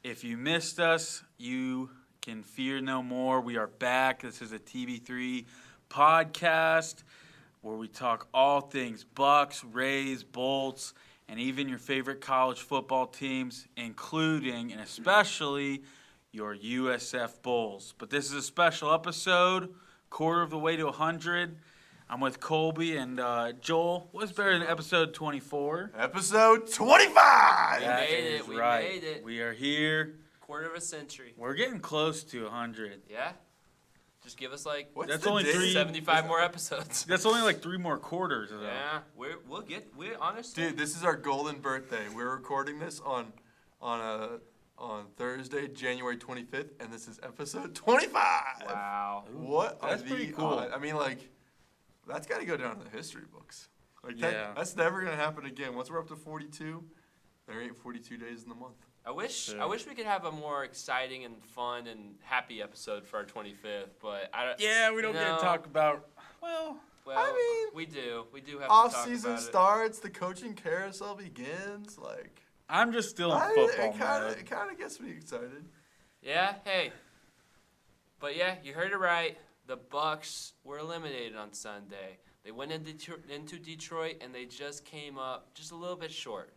If you missed us, you can fear no more. We are back. This is a TB3 podcast where we talk all things Bucs, Rays, Bolts, and even your favorite college football teams, including and especially your USF Bulls. But this is a special episode, quarter of the way to 100. I'm with Colby and Joel. What's better than episode 24? Episode 25! We made it. We are here. Quarter of a century. We're getting close to 100. Yeah? Just give us That's only 75 more episodes. That's only like 3 more quarters. Though. Yeah, we'll honestly. Dude, this is our golden birthday. We're recording this on Thursday, January 25th, and this is episode 25! Wow. What? That's pretty cool. I mean, that's got to go down in the history books. Yeah. That's never going to happen again. Once we're up to 42, there ain't 42 days in the month. I wish we could have a more exciting and fun and happy episode for our 25th, but we don't get to talk about. Well, I mean, we do have to talk about off-season it. starts, the coaching carousel begins. I'm just still in football mode. It kind of gets me excited. Yeah. Hey. But yeah, you heard it right. The Bucs were eliminated on Sunday. They went into Detroit, and they just came up just a little bit short.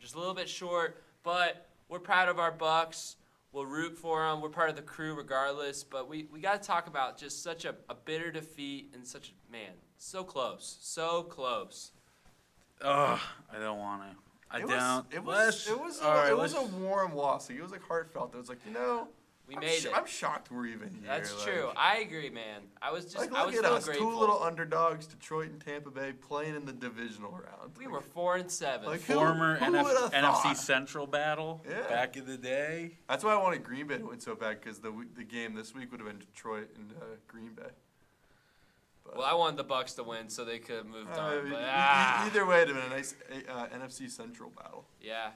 But we're proud of our Bucs. We'll root for them. We're part of the crew regardless. But we got to talk about just such a bitter defeat and so close. So close. Ugh, I don't want to. It was a warm loss. It was heartfelt. It was we made it. I'm shocked we're even here. That's true. I agree, man. I was look still at us, grateful. 2 little underdogs, Detroit and Tampa Bay, playing in the divisional round. We were 4-7. Former who would've NFC thought? Central battle back in the day. That's why I wanted Green Bay to win so bad, because the game this week would have been Detroit and Green Bay. But, well, I wanted the Bucs to win so they could have moved on. But, either way, it would have been a nice NFC Central battle. Yeah,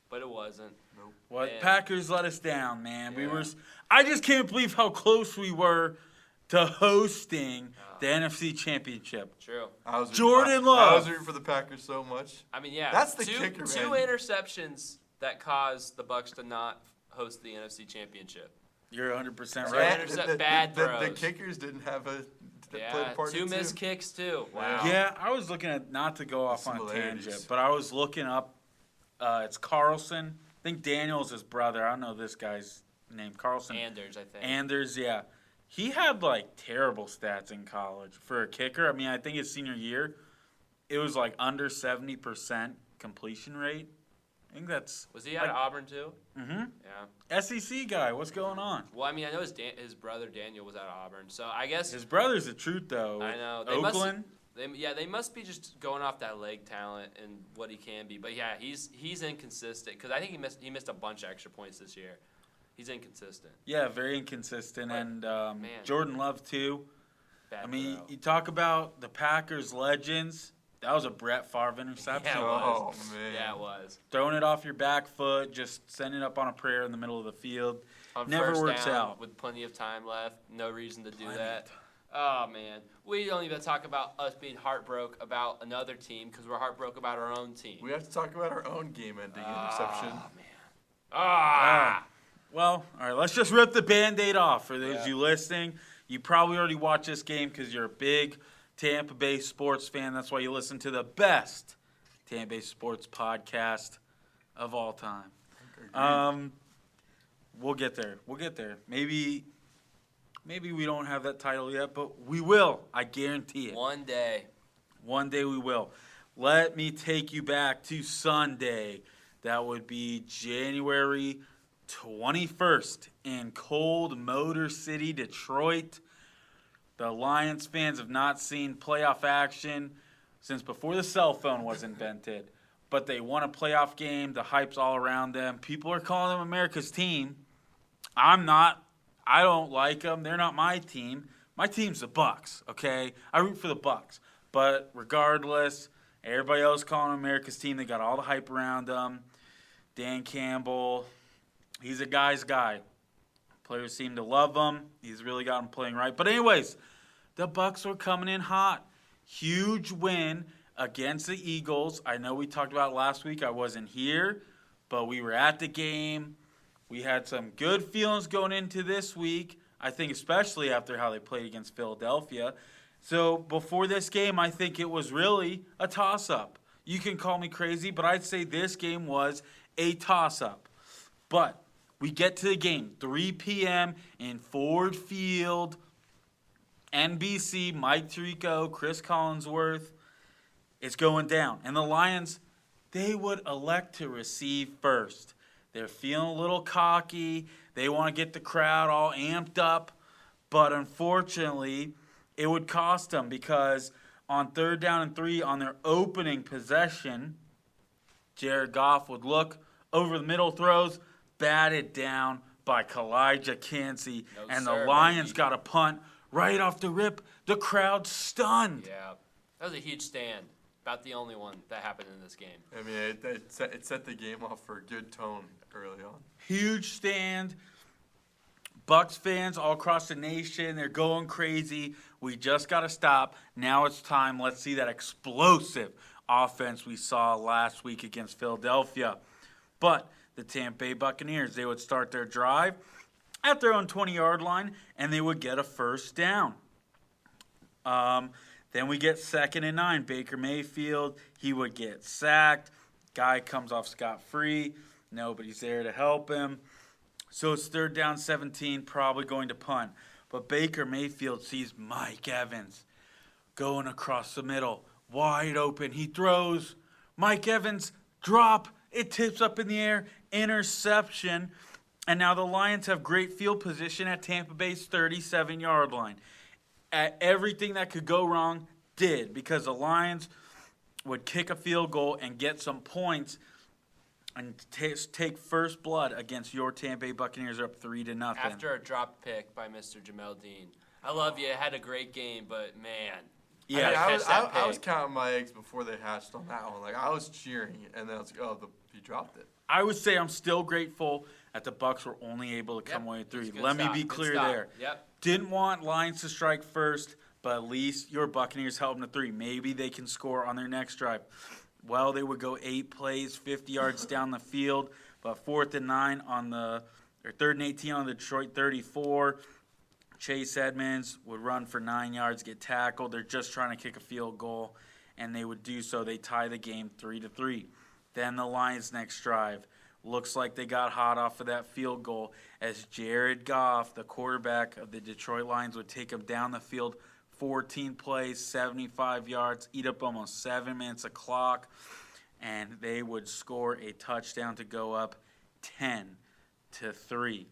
but it wasn't. Nope. Well, Packers let us down, man. Yeah. I just can't believe how close we were to hosting the NFC Championship. True. Jordan Love. I was rooting for the Packers so much. I mean, yeah. That's the kicker, man. 2 interceptions that caused the Bucs to not host the NFC Championship. You're 100% right. Bad throws. The kickers didn't have a part 2 missed kicks, too. Wow. Yeah, I was looking at, not to go off on a tangent, but I was looking up, it's Carlson. I think Daniel's his brother. I don't know this guy's name. Carlson. Anders, I think. Anders, yeah. He had, terrible stats in college for a kicker. I mean, I think his senior year, it was, under 70% completion rate. I think that's... Was he out of Auburn, too? Mm-hmm. Yeah. SEC guy. What's going on? Well, I mean, I know his brother Daniel was out of Auburn, so I guess... His brother's the truth, though. I know. Oakland? They must be just going off that leg talent and what he can be. But, yeah, he's inconsistent because I think he missed a bunch of extra points this year. He's inconsistent. Yeah, very inconsistent. But, and Jordan Love, too. Bad I mean, throw. you talk about the Packers legends. That was a Brett Favre interception. Yeah, it was. Oh, man. Yeah, it was. Throwing it off your back foot, just sending it up on a prayer in the middle of the field. On Never first works down, out. With plenty of time left. No reason to do that. Oh, man. We don't even talk about us being heartbroken about another team because we're heartbroken about our own team. We have to talk about our own game-ending interception. Man. Well, all right, let's just rip the Band-Aid off. For those of you listening, you probably already watched this game because you're a big Tampa Bay sports fan. That's why you listen to the best Tampa Bay sports podcast of all time. We'll get there. Maybe we don't have that title yet, but we will. I guarantee it. One day we will. Let me take you back to Sunday. That would be January 21st in cold Motor City, Detroit. The Lions fans have not seen playoff action since before the cell phone was invented. But they won a playoff game. The hype's all around them. People are calling them America's team. I'm not. I don't like them. They're not my team. My team's the Bucs, okay? I root for the Bucs. But regardless, everybody else calling them America's team. They got all the hype around them. Dan Campbell, he's a guy's guy. Players seem to love him. He's really got him playing right. But anyways, the Bucs were coming in hot. Huge win against the Eagles. I know we talked about it last week. I wasn't here, but we were at the game. We had some good feelings going into this week, I think especially after how they played against Philadelphia. So before this game, I think it was really a toss-up. You can call me crazy, but I'd say this game was a toss-up. But we get to the game, 3 p.m. in Ford Field, NBC, Mike Tirico, Chris Collinsworth. It's going down. And the Lions, they would elect to receive first. They're feeling a little cocky. They want to get the crowd all amped up. But unfortunately, it would cost them because on 3rd down and 3 on their opening possession, Jared Goff would look over the middle, throws, batted down by Kalijah Kancey. And the Lions got a punt right off the rip. The crowd stunned. Yeah, that was a huge stand. About the only one that happened in this game. I mean, it set the game off for a good tone early on. Huge stand. Bucs fans all across the nation, they're going crazy. We just got to stop. Now it's time. Let's see that explosive offense we saw last week against Philadelphia. But the Tampa Bay Buccaneers, they would start their drive at their own 20-yard line, and they would get a first down. Then we get 2nd and 9. Baker Mayfield, he would get sacked. Guy comes off scot-free. Nobody's there to help him. So it's 3rd down, 17, probably going to punt. But Baker Mayfield sees Mike Evans going across the middle, wide open. He throws. Mike Evans, drop. It tips up in the air. Interception. And now the Lions have great field position at Tampa Bay's 37-yard line. Everything that could go wrong did, because the Lions would kick a field goal and get some points and take first blood against your Tampa Bay Buccaneers up 3-0. After a drop pick by Mr. Jamel Dean. I love you. Had a great game, but man. Yeah, I was counting my eggs before they hatched on that one. Like, I was cheering, and then I was like, oh, he dropped it. I would say I'm still grateful that the Bucs were only able to come away with 3. Let me be clear there. Yep. Didn't want Lions to strike first, but at least your Buccaneers held them to 3. Maybe they can score on their next drive. Well, they would go 8 plays, 50 yards down the field, but 4th and 9 or 3rd and 18 on the Detroit 34. Chase Edmonds would run for 9 yards, get tackled. They're just trying to kick a field goal, and they would do so. They tie the game 3-3. Then the Lions' next drive. Looks like they got hot off of that field goal as Jared Goff, the quarterback of the Detroit Lions, would take them down the field, 14 plays, 75 yards, eat up almost 7 minutes of clock, and they would score a touchdown to go up 10-3.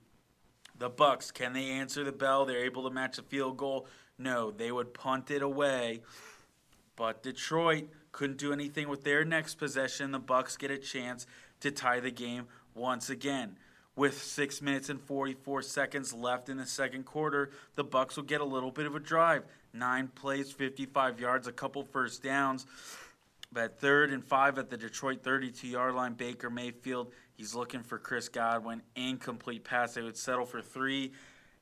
The Bucs, can they answer the bell? They're able to match the field goal? No, they would punt it away. But Detroit couldn't do anything with their next possession. The Bucs get a chance to tie the game once again. With 6 minutes and 44 seconds left in the second quarter, the Bucs will get a little bit of a drive. 9 plays, 55 yards, a couple first downs. But 3rd and 5 at the Detroit 32-yard line, Baker Mayfield, he's looking for Chris Godwin. Incomplete pass. They would settle for 3.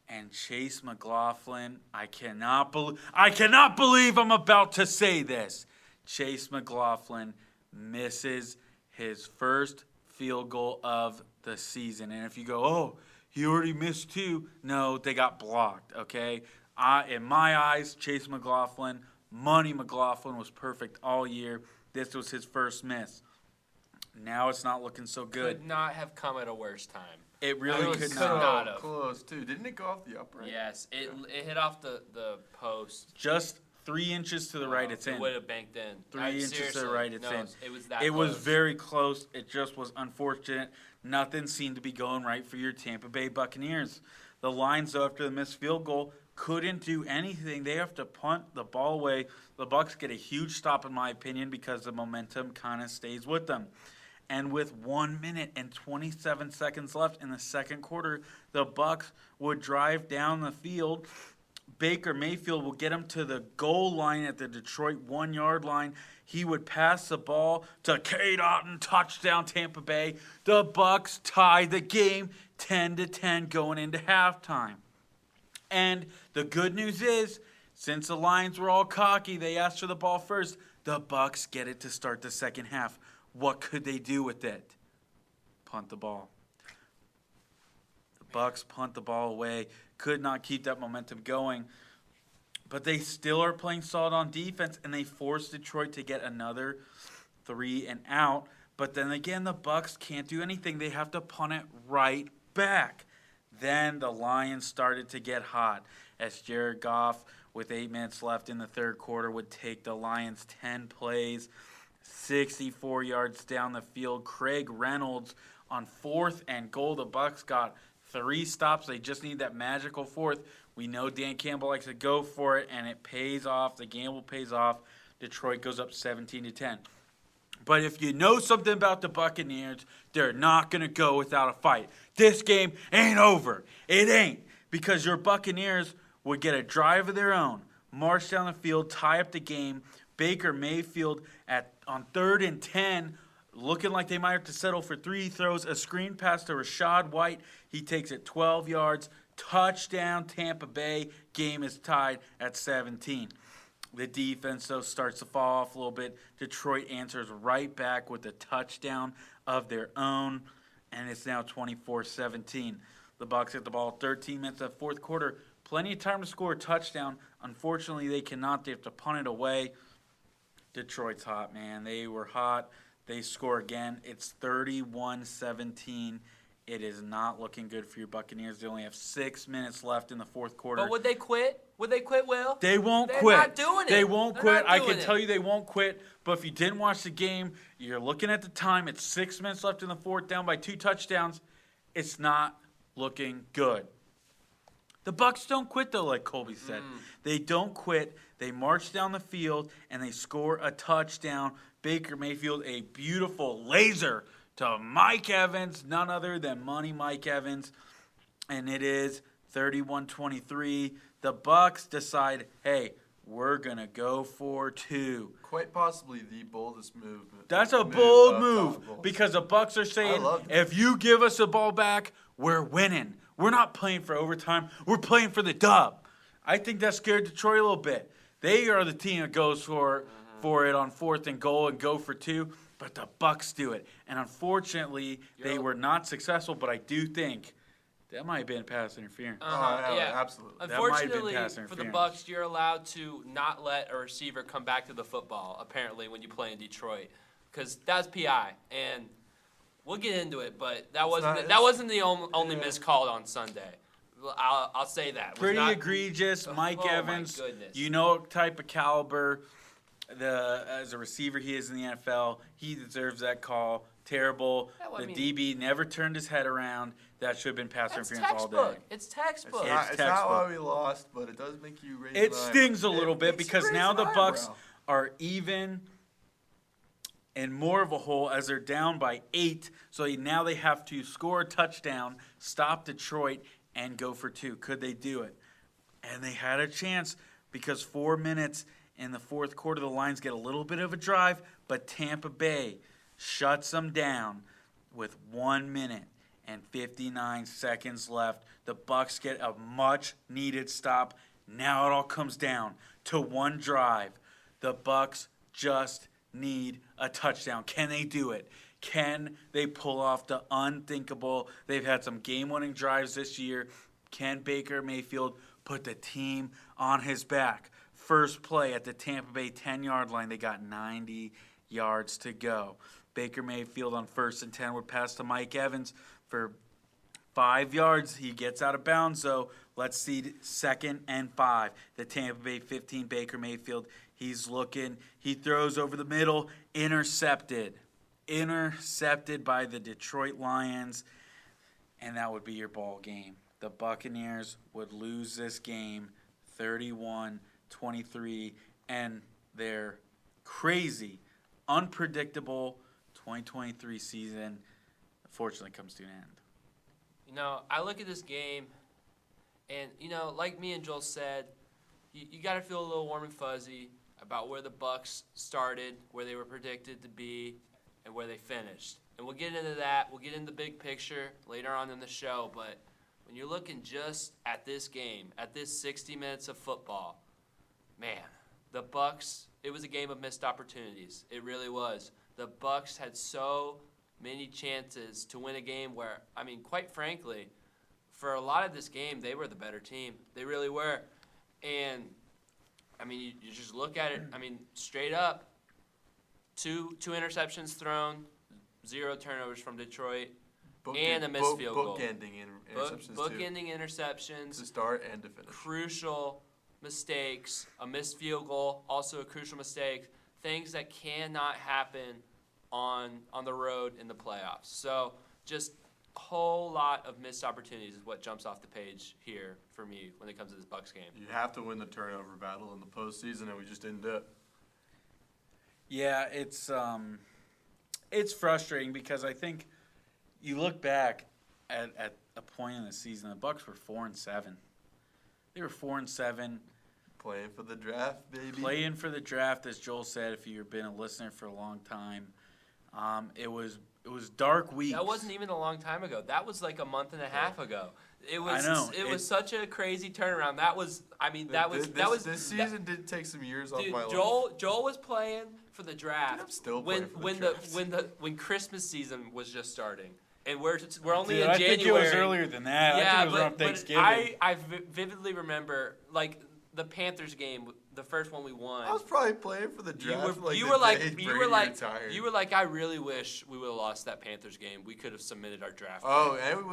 And Chase McLaughlin, I cannot believe I'm about to say this. Chase McLaughlin misses his first field goal of the season. And if you go, oh, he already missed 2. No, they got blocked, okay? In my eyes, Chase McLaughlin, Money McLaughlin was perfect all year. This was his first miss. Now it's not looking so good. Could not have come at a worse time. It really could so not. Close, too. Didn't it go off the upright? Yes, it hit off the post. Just 3 inches to the right, it's in. It would have banked in. 3 inches to the right, it's in. It was that It close. was very close. It just was unfortunate. Nothing seemed to be going right for your Tampa Bay Buccaneers. The Lions, though, after the missed field goal, couldn't do anything. They have to punt the ball away. The Bucs get a huge stop, in my opinion, because the momentum kind of stays with them. And with 1 minute and 27 seconds left in the second quarter, the Bucs would drive down the field. Baker Mayfield will get him to the goal line at the Detroit 1-yard line. He would pass the ball to Cade Otton, touchdown Tampa Bay. The Bucs tie the game 10-10 going into halftime. And the good news is, since the Lions were all cocky, they asked for the ball first. The Bucs get it to start the second half. What could they do with it? Punt the ball. Bucs punt the ball away, could not keep that momentum going. But they still are playing solid on defense, and they forced Detroit to get another 3 and out. But then again, the Bucs can't do anything. They have to punt it right back. Then the Lions started to get hot as Jared Goff, with 8 minutes left in the third quarter, would take the Lions 10 plays, 64 yards down the field. Craig Reynolds on 4th and goal. The Bucs got 3 stops. They just need that magical 4th. We know Dan Campbell likes to go for it, and it pays off. The gamble pays off. Detroit goes up 17-10. But if you know something about the Buccaneers, they're not going to go without a fight. This game ain't over. It ain't. Because your Buccaneers would get a drive of their own, march down the field, tie up the game. Baker Mayfield on 3rd and 10, looking like they might have to settle for 3 throws. A screen pass to Rachaad White. He takes it 12 yards. Touchdown, Tampa Bay. Game is tied at 17. The defense, though, starts to fall off a little bit. Detroit answers right back with a touchdown of their own, and it's now 24-17. The Bucs hit the ball 13 minutes of the fourth quarter. Plenty of time to score a touchdown. Unfortunately, they cannot. They have to punt it away. Detroit's hot, man. They were hot. They score again. It's 31-17. It is not looking good for your Buccaneers. They only have 6 minutes left in the fourth quarter. But would they quit? Would they quit, Will? They won't They're quit. not doing it. They won't They're quit. not I doing can it. tell you they won't quit. But if you didn't watch the game, you're looking at the time. It's 6 minutes left in the fourth, down by 2 touchdowns. It's not looking good. The Bucs don't quit, though, like Colby said. They don't quit. They march down the field, and they score a touchdown. Baker Mayfield, a beautiful laser to Mike Evans, none other than Money Mike Evans. And it is 31-23. The Bucs decide, hey, we're going to go for 2. Quite possibly the boldest move. That's a bold of move Todd Bowles. because the Bucs are saying, loved it. if you give us the ball back, we're winning. We're not playing for overtime. We're playing for the dub. I think that scared Detroit a little bit. They are the team that goes for it on 4th and goal and go for 2, but the Bucs do it. And unfortunately, they were not successful, but I do think that might have been pass interference. Yeah, absolutely. That might have been Unfortunately, pass for the interference. Bucs, you're allowed to not let a receiver come back to the football, apparently, when you play in Detroit. Because that's PI, and we'll get into it, but that wasn't the only missed call on Sunday. I'll say that. Pretty egregious. Mike Evans, my goodness. you know what type of caliber as a receiver he is in the NFL. He deserves that call. Terrible. The DB never turned his head around. That should have been pass interference all day. It's textbook. It's not why we lost, but it does make you raise It an stings a eyebrow. little bit It because raises now an the Bucs eyebrow. are even in more of a hole as they're down by 8. So now they have to score a touchdown, stop Detroit, and go for 2. Could they do it? And they had a chance because 4 minutes in the fourth quarter, the Lions get a little bit of a drive, but Tampa Bay shuts them down with 1 minute and 59 seconds left. The Bucs get a much-needed stop. Now it all comes down to one drive. The Bucs just need a touchdown. Can they do it? Can they pull off the unthinkable? They've had some game-winning drives this year. Can Baker Mayfield put the team on his back? First play at the Tampa Bay 10-yard line. They got 90 yards to go. Baker Mayfield on 1st and 10 would pass to Mike Evans for 5 yards. He gets out of bounds, though. Let's see 2nd and 5. The Tampa Bay 15, Baker Mayfield. He's looking. He throws over the middle. Intercepted by the Detroit Lions, and that would be your ball game. The Buccaneers would lose this game 31-23, and their crazy, unpredictable 2023 season unfortunately comes to an end. You know, I look at this game, and, you know, like me and Joel said, you got to feel a little warm and fuzzy about where the Bucs started, where they were predicted to be, and where they finished. And we'll get into that. We'll get into the big picture later on in the show. But when you're looking just at this game, at this 60 minutes of football, man, the Bucs, it was a game of missed opportunities. It really was. The Bucs had so many chances to win a game where, I mean, quite frankly, for a lot of this game, they were the better team. They really were. And, I mean, you just look at it. I mean, straight up, two interceptions thrown, 0 turnovers from Detroit, and a missed field goal. Bookending interceptions, To to start and to finish. Crucial mistakes, a missed field goal, also a crucial mistake, things that cannot happen on the road in the playoffs. So just a whole lot of missed opportunities is what jumps off the page here for me when it comes to this Bucs game. You have to win the turnover battle in the postseason, and we just didn't do it. Yeah, it's frustrating because I think you look back at a point in the season, the Bucs were 4-7. They were 4-7. Playing for the draft, baby. Playing for the draft, as Joel said, if you've been a listener for a long time. It was dark weeks. That wasn't even a long time ago. That was like a month and a half ago. It was. I know. It was such a crazy turnaround. That was. I mean, This season did take some years off my life. Joel was playing for the draft. Dude, I'm still playing for the draft. when Christmas season was just starting, and we're only in I January. think it was earlier than that. Yeah, I think it was around Thanksgiving. I vividly remember like the Panthers game, the first one we won. I was probably playing for the draft. You were like, I really wish we would have lost that Panthers game. We could have submitted our draft. Oh, and we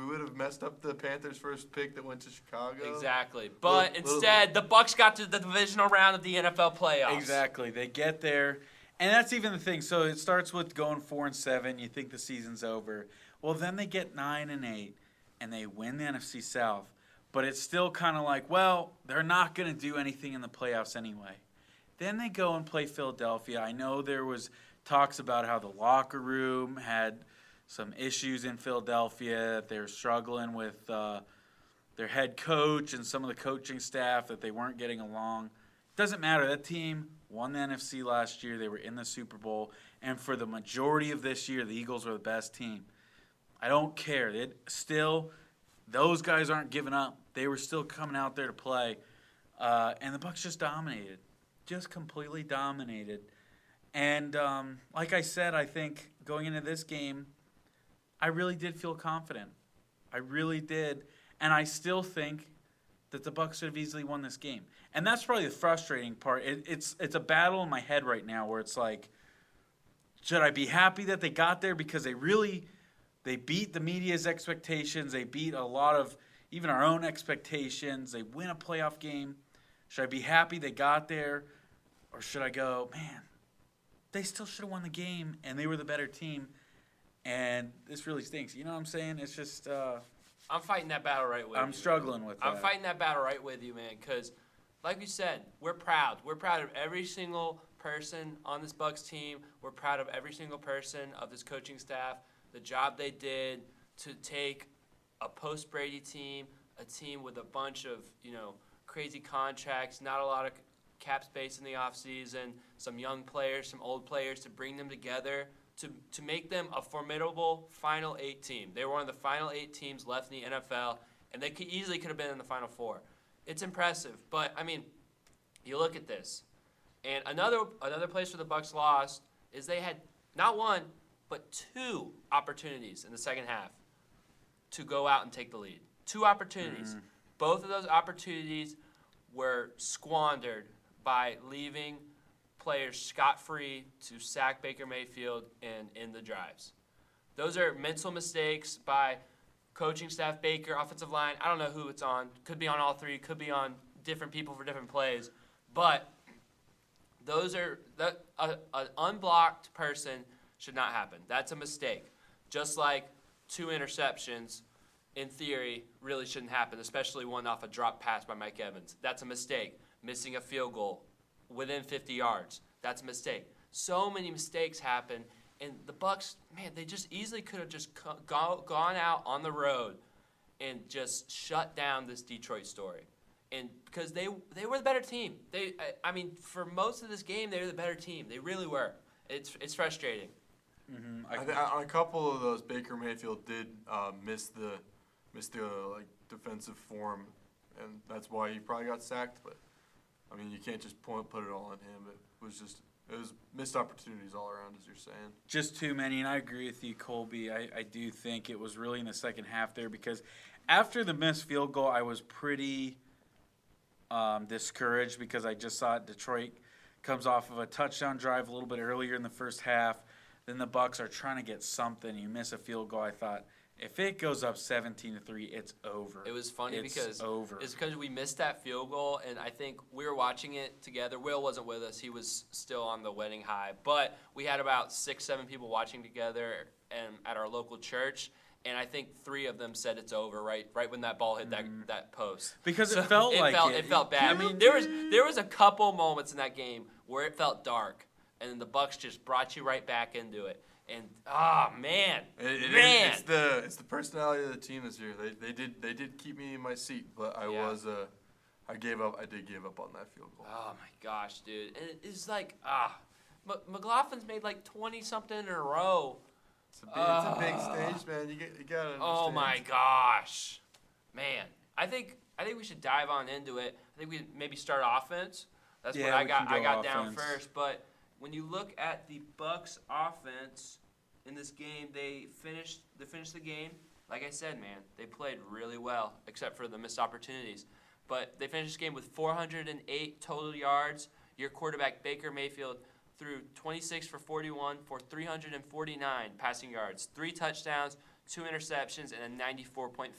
would have messed up the Panthers' first pick that went to Chicago. Exactly, but instead the Bucs got to the divisional round of the NFL playoffs. Exactly, they get there, and that's even the thing. So it starts with going 4-7. You think the season's over. Well, then they get 9-8, and they win the NFC South. But it's still kind of like, well, they're not going to do anything in the playoffs anyway. Then they go and play Philadelphia. I know there was talks about how the locker room had some issues in Philadelphia. They were struggling with their head coach and some of the coaching staff, that they weren't getting along. Doesn't matter. That team won the NFC last year. They were in the Super Bowl. And for the majority of this year, the Eagles were the best team. I don't care. Those guys aren't giving up. They were still coming out there to play. And the Bucs just dominated. Just completely dominated. And like I said, I think going into this game, I really did feel confident. I really did. And I still think that the Bucs should have easily won this game. And that's probably the frustrating part. It's a battle in my head right now where it's like, should I be happy that they got there because they beat the media's expectations. They beat a lot of even our own expectations. They win a playoff game. Should I be happy they got there? Or should I go, man, they still should have won the game, and they were the better team, and this really stinks. You know what I'm saying? It's just I'm fighting that battle right with you. I'm struggling with that. I'm fighting that battle right with you, man, because like you said, we're proud. We're proud of every single person on this Bucs team. We're proud of every single person of this coaching staff. The job they did to take a post-Brady team, a team with a bunch of, crazy contracts, not a lot of cap space in the offseason, some young players, some old players, to bring them together, to make them a formidable Final 8 team. They were one of the Final 8 teams left in the NFL, and they easily could have been in the Final 4. It's impressive, but, you look at this, and another place where the Bucs lost is they had not one, but 2 opportunities in the second half to go out and take the lead. 2 opportunities. Mm-hmm. Both of those opportunities were squandered by leaving players scot-free to sack Baker Mayfield and end the drives. Those are mental mistakes by coaching staff, Baker, offensive line. I don't know who it's on. Could be on all 3. Could be on different people for different plays. But an unblocked person should not happen. That's a mistake. Just like 2 interceptions, in theory, really shouldn't happen, especially one off a drop pass by Mike Evans. That's a mistake. Missing a field goal within 50 yards. That's a mistake. So many mistakes happen, and the Bucs, man, they just easily could have just gone out on the road and just shut down this Detroit story. And because they were the better team. For most of this game, they were the better team. They really were. It's frustrating. Mm-hmm. On a couple of those, Baker Mayfield did miss the defensive form, and that's why he probably got sacked. But you can't just put it all on him. It was just It was missed opportunities all around, as you're saying. Just too many, and I agree with you, Colby. I do think it was really in the second half there because after the missed field goal, I was pretty discouraged because I just saw Detroit comes off of a touchdown drive a little bit earlier in the first half. Then the Bucs are trying to get something. You miss a field goal. I thought, if it goes up 17-3, it's over. It was funny it's because over. It's because we missed that field goal, and I think we were watching it together. Will wasn't with us; he was still on the wedding high. But we had about 6-7 people watching together, and at our local church. And I think 3 of them said it's over right when that ball hit that post. Because it felt like it felt bad. I mean, there was a couple moments in that game where it felt dark, and then the Bucs just brought you right back into it. And man. It's the personality of the team this year. They did keep me in my seat, but I gave up. I did give up on that field goal. Oh my gosh, dude! And it's like McLaughlin's made like 20 something in a row. It's a big stage, man. You gotta understand. Oh my gosh, man! I think we should dive on into it. I think we maybe start offense. That's what I got down first. But when you look at the Bucs offense in this game, they finished the game. Like I said, man, they played really well, except for the missed opportunities. But they finished this game with 408 total yards. Your quarterback, Baker Mayfield, threw 26 for 41 for 349 passing yards, 3 touchdowns, 2 interceptions, and a 94.5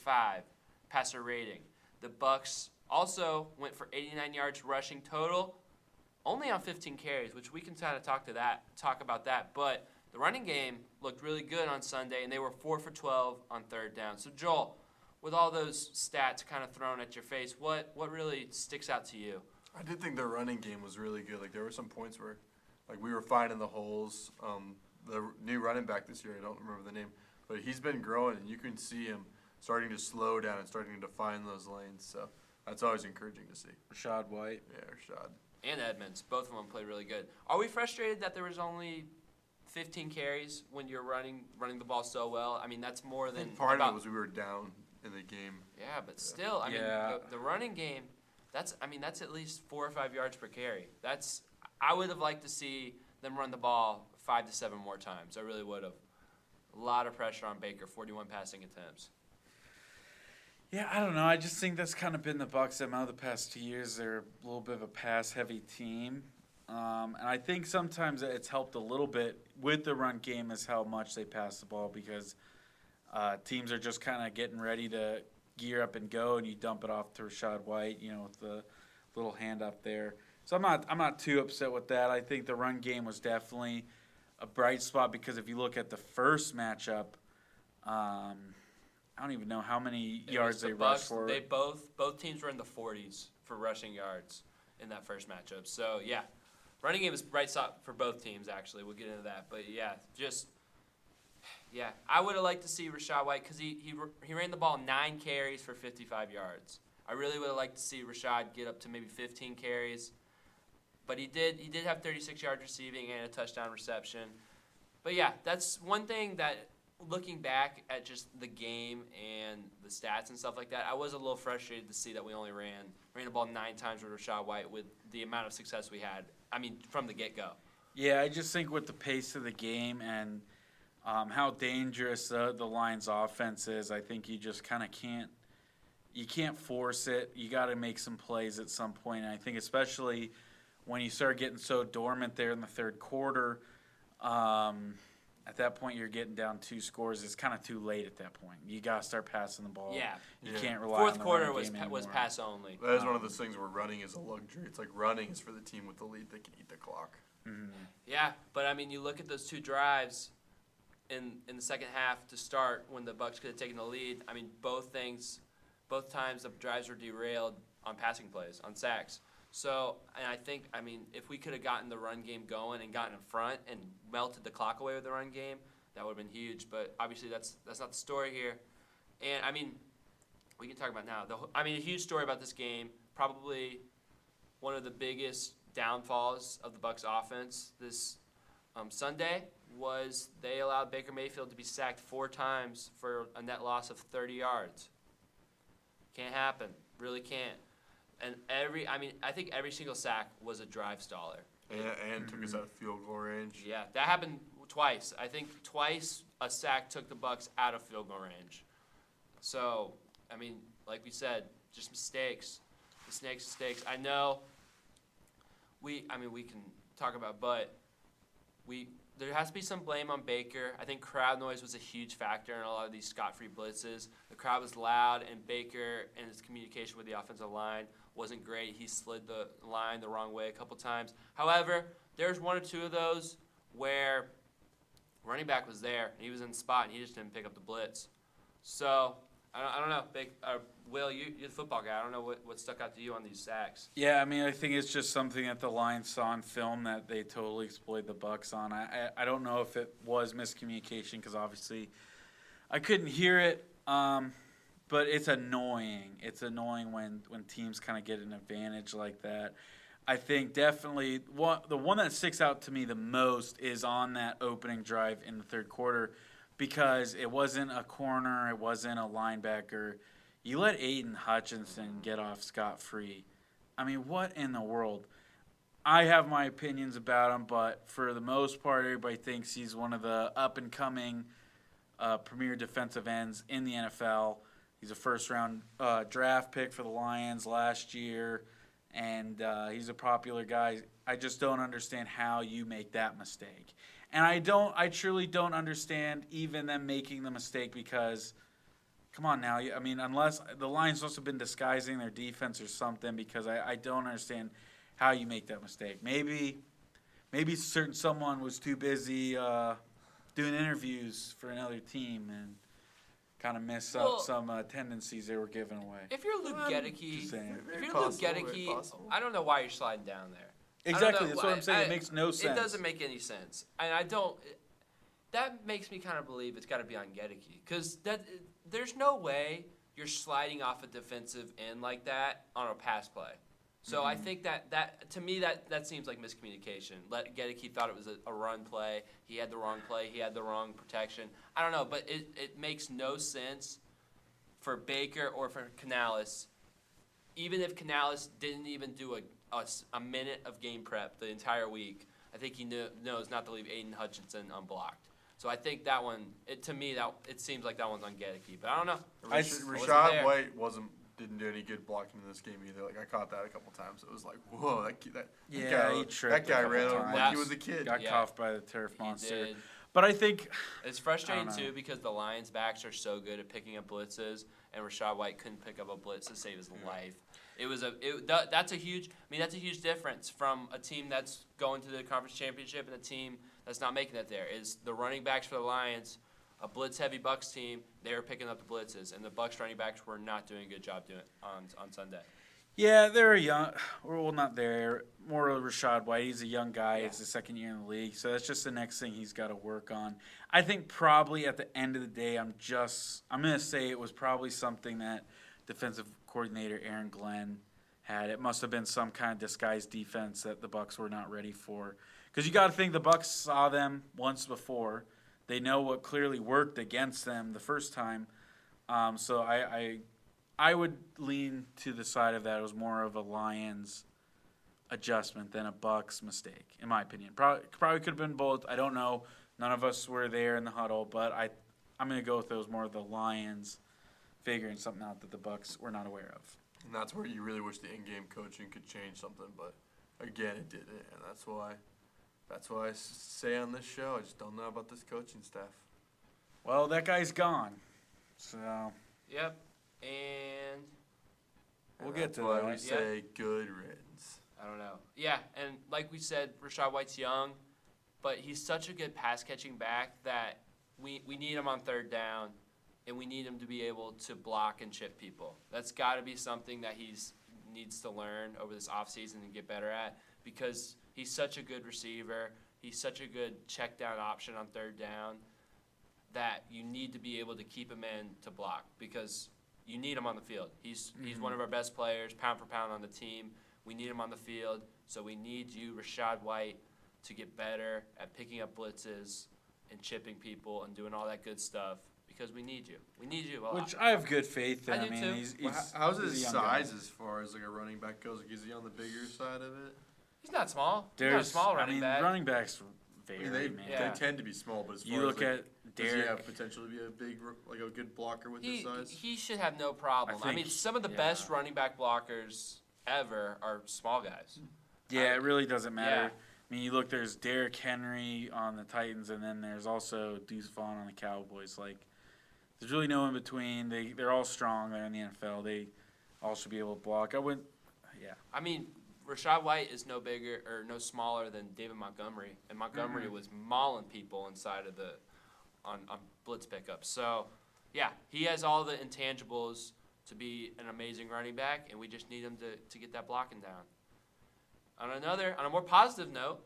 passer rating. The Bucs also went for 89 yards rushing total, only on 15 carries, which we can kind of talk about that. But the running game looked really good on Sunday, and they were 4 for 12 on third down. So, Joel, with all those stats kind of thrown at your face, what really sticks out to you? I did think their running game was really good. Like, there were some points where, like, we were finding the holes. The new running back this year, I don't remember the name, but he's been growing, and you can see him starting to slow down and starting to find those lanes. So that's always encouraging to see. Rashad White. Yeah, Rashad. And Edmonds. Both of them played really good. Are we frustrated that there was only 15 carries when you're running the ball so well? I mean, that's more than part of it was we were down in the game. Yeah, but still, I mean, the running game, that's at least 4 or 5 yards per carry. I would have liked to see them run the ball 5 to 7 more times. I really would have. A lot of pressure on Baker, 41 passing attempts. Yeah, I don't know. I just think that's kind of been the Bucs' MO the past 2 years. They're a little bit of a pass-heavy team. And I think sometimes it's helped a little bit with the run game is how much they pass the ball because teams are just kind of getting ready to gear up and go, and you dump it off to Rashad White, with the little hand up there. So I'm not too upset with that. I think the run game was definitely a bright spot because if you look at the first matchup, I don't even know how many yards they rushed for. They both teams were in the 40s for rushing yards in that first matchup. So yeah, running game was bright spot for both teams. Actually, we'll get into that. But yeah, I would have liked to see Rashad White because he ran the ball 9 carries for 55 yards. I really would have liked to see Rashad get up to maybe 15 carries. But he did have 36 yards receiving and a touchdown reception. But yeah, that's one thing that, looking back at just the game and the stats and stuff like that, I was a little frustrated to see that we only ran the ball 9 times with Rashad White with the amount of success we had, from the get-go. Yeah, I just think with the pace of the game and how dangerous the Lions' offense is, I think you just kind of can't force it. You got to make some plays at some point. And I think especially when you start getting so dormant there in the third quarter, at that point you're getting down 2 scores. It's kind of too late at that point. You got to start passing the ball. Yeah. You can't rely on the Fourth quarter run game anymore. was pass only. That is one of those things where running is a luxury. It's like running is for the team with the lead that can eat the clock. Mm-hmm. Yeah, but you look at those 2 drives in the second half to start when the Bucs could have taken the lead. Both times the drives were derailed on passing plays, on sacks. So, and I think, if we could have gotten the run game going and gotten in front and melted the clock away with the run game, that would have been huge. But obviously that's not the story here. And, we can talk about now. A huge story about this game, probably one of the biggest downfalls of the Bucs offense this Sunday was they allowed Baker Mayfield to be sacked 4 times for a net loss of 30 yards. Can't happen. Really can't. And I think every single sack was a drive staller. And took us out of field goal range. Yeah, that happened twice. I think twice a sack took the Bucs out of field goal range. So, I mean, like we said, just mistakes. Mistakes. I know we can talk about, but there has to be some blame on Baker. I think crowd noise was a huge factor in a lot of these Scott-free blitzes. The crowd was loud, and Baker and his communication with the offensive line wasn't great. He slid the line the wrong way a couple times. However, there's one or two of those where running back was there, and he was in the spot, and he just didn't pick up the blitz. So, I don't know. Will, you're the football guy. I don't know what stuck out to you on these sacks. Yeah, I mean, I think it's just something that the Lions saw on film that they totally exploited the Bucs on. I don't know if it was miscommunication because obviously I couldn't hear it, but it's annoying. It's annoying when teams kind of get an advantage like that. I think definitely the one that sticks out to me the most is on that opening drive in the third quarter because it wasn't a corner, it wasn't a linebacker. You let Aiden Hutchinson get off scot-free. I mean, what in the world? I have my opinions about him, but for the most part, everybody thinks he's one of the up-and-coming premier defensive ends in the NFL. He's a first-round draft pick for the Lions last year, and he's a popular guy. I just don't understand how you make that mistake. And I truly don't understand even them making the mistake because – come on now. I mean, unless the Lions must have been disguising their defense or something because I don't understand how you make that mistake. Maybe someone was too busy doing interviews for another team and kind of missed up some tendencies they were giving away. If you're Luke Gedeke, I don't know why you're sliding down there. Exactly. That's what I'm saying. It makes no sense. It doesn't make any sense. And I don't – that makes me kind of believe it's got to be on Gedeke because there's no way you're sliding off a defensive end like that on a pass play. So I think that to me that seems like miscommunication. Gedeke thought it was a run play. He had the wrong play. He had the wrong protection. I don't know, but it makes no sense for Baker or for Canales. Even if Canales didn't even do a minute of game prep the entire week, I think he knows not to leave Aiden Hutchinson unblocked. So I think that one, it seems like that one's on Gedeke, but I don't know. Rashad White didn't do any good blocking in this game either. Like I caught that a couple times. It was like, whoa, that guy ran over like he was a kid. Got coughed by the turf monster. Did. But I think it's frustrating too because the Lions backs are so good at picking up blitzes, and Rashad White couldn't pick up a blitz to save his life. That's a huge difference from a team that's going to the conference championship and a team that's not making it there. Is the running backs for the Lions, a blitz-heavy Bucs team, they were picking up the blitzes, and the Bucs running backs were not doing a good job doing it on Sunday. Yeah, they're young. Well, not there. More of Rashad White. He's a young guy. It's his second year in the league, so that's just the next thing he's got to work on. I think probably at the end of the day, I'm going to say it was probably something that defensive coordinator Aaron Glenn had. It must have been some kind of disguised defense that the Bucs were not ready for. Because you got to think the Bucs saw them once before. They know what clearly worked against them the first time. So I would lean to the side of that. It was more of a Lions adjustment than a Bucs mistake, in my opinion. Probably could have been both. I don't know. None of us were there in the huddle, but I'm going to go with it was more of the Lions figuring something out that the Bucs were not aware of. And that's where you really wish the in-game coaching could change something, but again, it didn't, and that's why I say on this show, I just don't know about this coaching staff. Well, that guy's gone, so. Yep, and we'll get to why that. We say good riddance. I don't know. Yeah, and like we said, Rashad White's young, but he's such a good pass-catching back that we need him on third down, and we need him to be able to block and chip people. That's got to be something that he needs to learn over this offseason and get better at because he's such a good receiver. He's such a good check-down option on third down that you need to be able to keep him in to block because you need him on the field. He's one of our best players, pound for pound on the team. We need him on the field, so we need you, Rashad White, to get better at picking up blitzes and chipping people and doing all that good stuff. Because we need you. We need you a lot. Which I have good faith in. I do too. How's his size as far as like a running back goes? Like, is he on the bigger side of it? He's not small. He's not a small running back. running backs vary, they man. tend to be small, but as far You look as, at does he have Derek. potential to be a good blocker with his size? He should have no problem. I mean, some of the best running back blockers ever are small guys. Yeah, it really doesn't matter. Yeah. I mean, you look, there's Derrick Henry on the Titans, and then there's also Deuce Vaughn on the Cowboys. Like, there's really no in between. They're all strong. They're in the NFL. They all should be able to block. I mean, Rachaad White is no bigger or no smaller than David Montgomery, and Montgomery was mauling people inside of on blitz pickups. So, yeah, he has all the intangibles to be an amazing running back, and we just need him to get that blocking down. On a more positive note,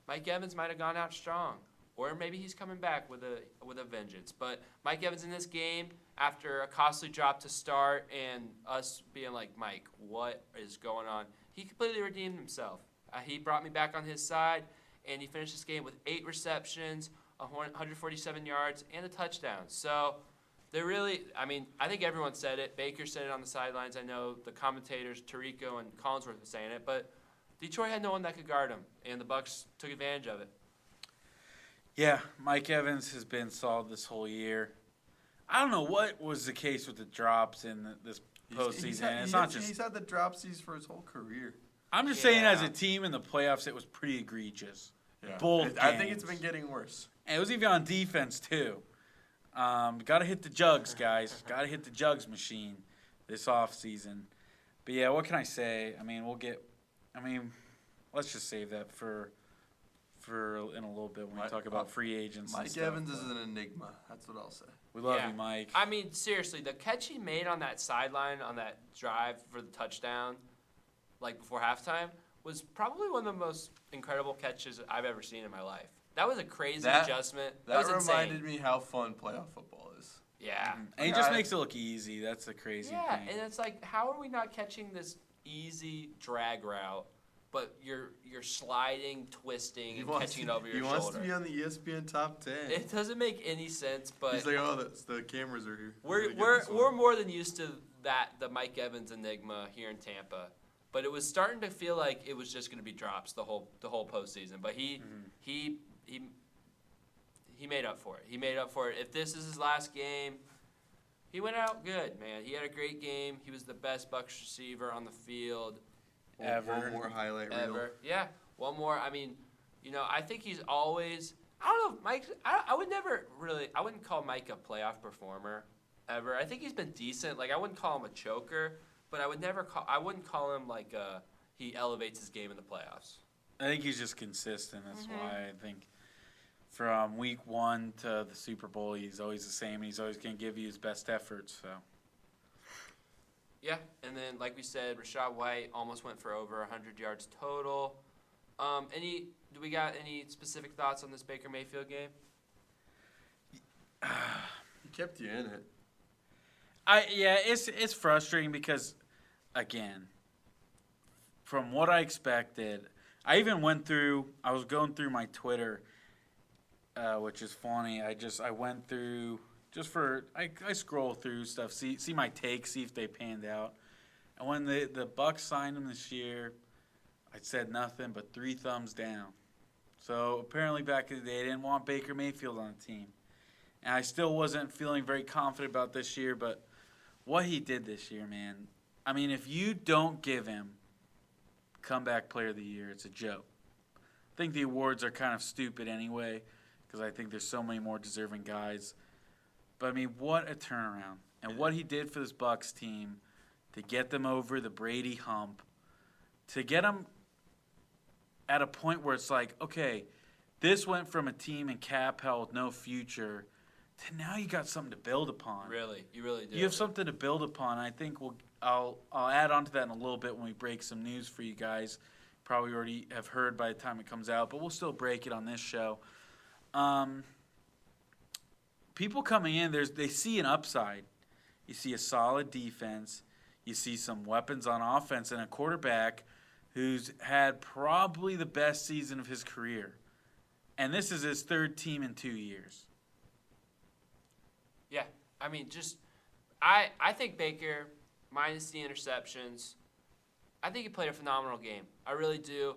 Mike Evans might have gone out strong, or maybe he's coming back with a vengeance. But Mike Evans in this game, after a costly drop to start and us being like, Mike, what is going on? He completely redeemed himself. He brought me back on his side, and he finished this game with 8 receptions, 147 yards, and a touchdown. So they're really, I think everyone said it. Baker said it on the sidelines. I know the commentators, Tirico and Collinsworth, were saying it, but Detroit had no one that could guard him, and the Bucs took advantage of it. Yeah, Mike Evans has been solid this whole year. I don't know what was the case with the drops in this postseason. He's had the dropsies for his whole career. I'm just saying, as a team in the playoffs, it was pretty egregious. Yeah. Both I think it's been getting worse. And it was even on defense, too. Got to hit the jugs, guys. Got to hit the jugs machine this offseason. But, yeah, what can I say? Let's just save that for in a little bit when we talk about free agents. Mike Evans is an enigma. That's what I'll say. We love you, Mike. I mean, seriously, the catch he made on that sideline on that drive for the touchdown, like before halftime, was probably one of the most incredible catches I've ever seen in my life. That was a crazy adjustment. That was reminded me how fun playoff football is. Yeah. Mm-hmm. And he just makes it look easy. That's the crazy thing. Yeah, and it's like, how are we not catching this easy drag route, but you're sliding, twisting, and catching it over your shoulder? He wants to be on the ESPN top 10. It doesn't make any sense, but he's like, the cameras are here. We're more than used to the Mike Evans enigma here in Tampa. But it was starting to feel like it was just going to be drops the whole postseason. But he made up for it. He made up for it. If this is his last game, he went out good, man. He had a great game. He was the best Bucs receiver on the field ever. One more highlight reel. Yeah, one more. I mean, I think he's always. I don't know, Mike. I wouldn't call Mike a playoff performer ever. I think he's been decent. Like, I wouldn't call him a choker. But I wouldn't call him like he elevates his game in the playoffs. I think he's just consistent. That's why I think from week 1 to the Super Bowl, he's always the same. And he's always going to give you his best efforts. So. Yeah, and then like we said, Rachaad White almost went for over 100 yards total. Do we got any specific thoughts on this Baker Mayfield game? He kept you in it. It's frustrating because, again, from what I expected, I was going through my Twitter, which is funny. I went through I scroll through stuff, see my takes, see if they panned out. And when the Bucs signed him this year, I said nothing but 3 thumbs down. So apparently back in the day, I didn't want Baker Mayfield on the team. And I still wasn't feeling very confident about this year, but what he did this year, man. I mean, if you don't give him comeback player of the year, it's a joke. I think the awards are kind of stupid anyway because I think there's so many more deserving guys. But, I mean, what a turnaround. And what he did for this Bucs team to get them over the Brady hump, to get them at a point where it's like, okay, this went from a team in cap hell with no future to now you got something to build upon. Really, you really do. You have something to build upon. I think I'll add on to that in a little bit when we break some news for you guys. Probably already have heard by the time it comes out, but we'll still break it on this show. People coming in, they see an upside. You see a solid defense. You see some weapons on offense and a quarterback who's had probably the best season of his career. And this is his 3rd team in 2 years. Yeah, I mean, I think Baker, minus the interceptions, I think he played a phenomenal game. I really do.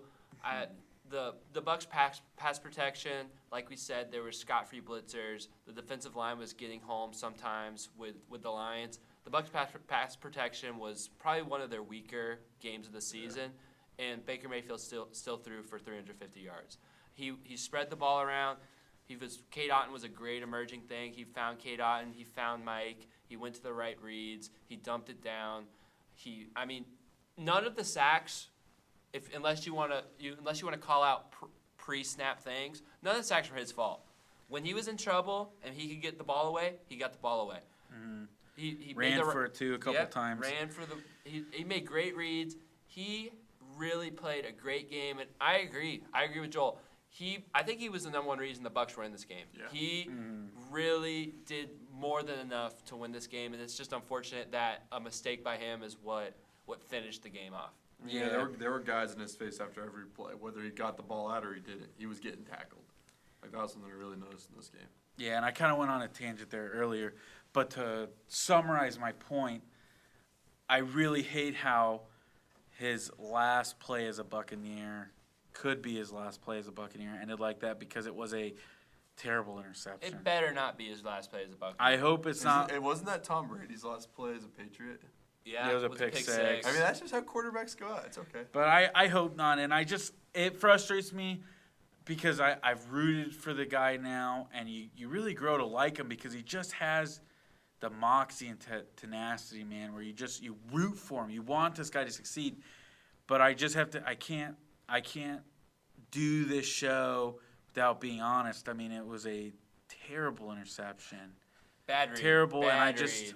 The Bucs pass protection, like we said, there were scot-free blitzers. The defensive line was getting home sometimes with the Lions. The Bucs pass protection was probably one of their weaker games of the season, and Baker Mayfield still threw for 350 yards. He spread the ball around. Cade Otton was a great emerging thing. He found Cade Otton. He found Mike. He went to the right reads. He dumped it down. None of the sacks, unless you want to call out pre-snap things, none of the sacks were his fault. When he was in trouble and he could get the ball away, he got the ball away. Mm-hmm. He ran for it too a couple times. He made great reads. He really played a great game, and I agree with Joel. I think he was the number one reason the Bucs were in this game. Yeah. He really did more than enough to win this game, and it's just unfortunate that a mistake by him is what finished the game off. Yeah, there were guys in his face after every play, whether he got the ball out or he didn't. He was getting tackled. Like, that was something I really noticed in this game. Yeah, and I kind of went on a tangent there earlier, but to summarize my point, I really hate how his last play as a Buccaneer could be his last play as a Buccaneer ended like that because it was a terrible interception. It better not be his last play as a Buccaneer. I hope it's not. It wasn't that Tom Brady's last play as a Patriot? Yeah, it was a pick six. I mean, that's just how quarterbacks go out. It's okay. But I hope not, and it frustrates me because I've rooted for the guy now, and you really grow to like him because he just has the moxie and tenacity, man, where you root for him. You want this guy to succeed, but I can't do this show without being honest. I mean, it was a terrible interception. Bad read. Terrible, Bad and read.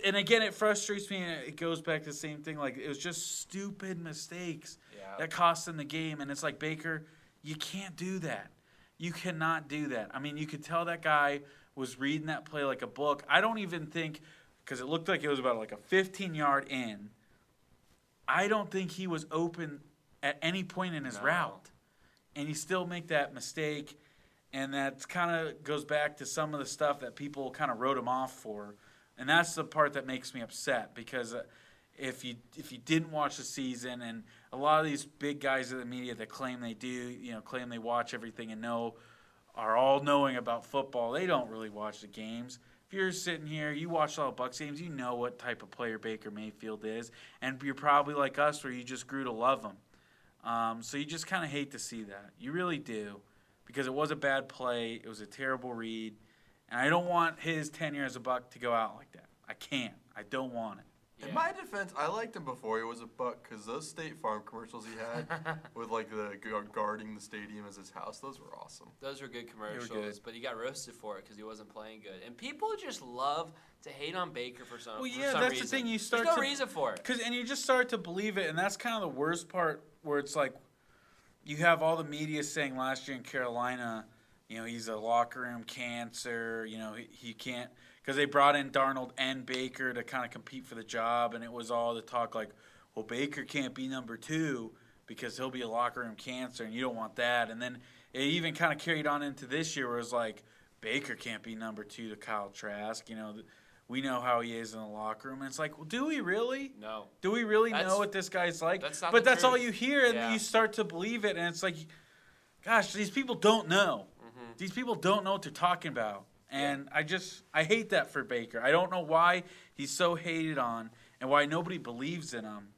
And again, it frustrates me, and it goes back to the same thing. Like, it was just stupid mistakes that cost them the game. And it's like, Baker, you can't do that. You cannot do that. I mean, you could tell that guy was reading that play like a book. I don't even think, because it looked like it was about like a 15-yard in, I don't think he was open at any point in his route. And you still make that mistake. And that kind of goes back to some of the stuff that people kind of wrote him off for. And that's the part that makes me upset because if you didn't watch the season, and a lot of these big guys in the media that claim they do, claim they watch everything and are all knowing about football, they don't really watch the games. If you're sitting here, you watch all the Bucs games, you know what type of player Baker Mayfield is, and you're probably like us where you just grew to love him. So you just kind of hate to see that. You really do, because it was a bad play. It was a terrible read. And I don't want his tenure as a Buck to go out like that. I can't. I don't want it. Yeah. In my defense, I liked him before he was a Buck because those State Farm commercials he had with like the guarding the stadium as his house, those were awesome. Those were good commercials, but he got roasted for it because he wasn't playing good. And people just love to hate on Baker for some reason. Well, yeah, that's the thing. There's no reason for it. And you just start to believe it, and that's kind of the worst part where it's like you have all the media saying last year in Carolina, he's a locker room cancer. He can't – because they brought in Darnold and Baker to kind of compete for the job, and it was all the talk like, well, Baker can't be number 2 because he'll be a locker room cancer, and you don't want that. And then it even kind of carried on into this year where it was like, Baker can't be number 2 to Kyle Trask. We know how he is in the locker room. And it's like, well, do we really? No. Do we really know what this guy's like? That's not but that's truth. all you hear, and then you start to believe it, and it's like, gosh, these people don't know. Mm-hmm. These people don't know what they're talking about. And I hate that for Baker. I don't know why he's so hated on and why nobody believes in him.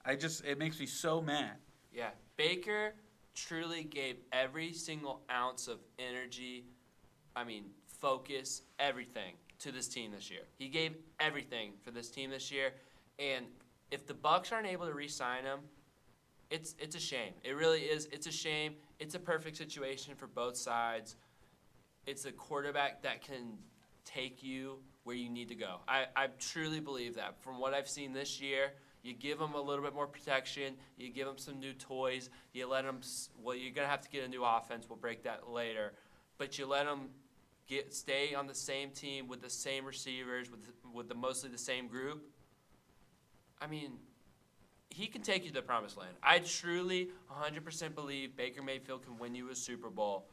It makes me so mad. Yeah, Baker truly gave every single ounce of energy, focus, everything to this team this year. He gave everything for this team this year. And if the Bucs aren't able to re-sign him, it's a shame. It really is. It's a shame. It's a perfect situation for both sides. It's a quarterback that can take you where you need to go. I truly believe that. From what I've seen this year, you give him a little bit more protection. You give him some new toys. You let him – you're going to have to get a new offense. We'll break that later. But you let him stay on the same team with the same receivers, with mostly the same group. He can take you to the promised land. I truly 100% believe Baker Mayfield can win you a Super Bowl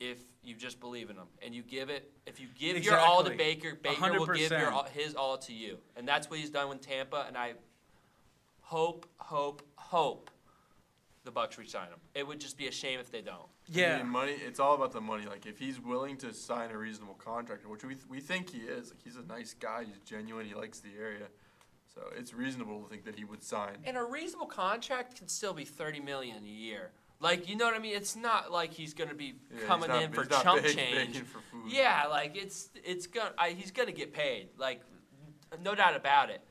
if you just believe in him. And if you give your all to Baker, Baker 100%. will give his all to you. And that's what he's done with Tampa. And I hope the Bucs re-sign him. It would just be a shame if they don't. Yeah. I mean, money. It's all about the money. Like if he's willing to sign a reasonable contract, which we think he is. Like he's a nice guy. He's genuine. He likes the area. So it's reasonable to think that he would sign. And a reasonable contract can still be $30 million a year. Like, you know what I mean? It's not like he's going to be coming in for chump change. For food. Yeah, like he's going to get paid. Like, no doubt about it.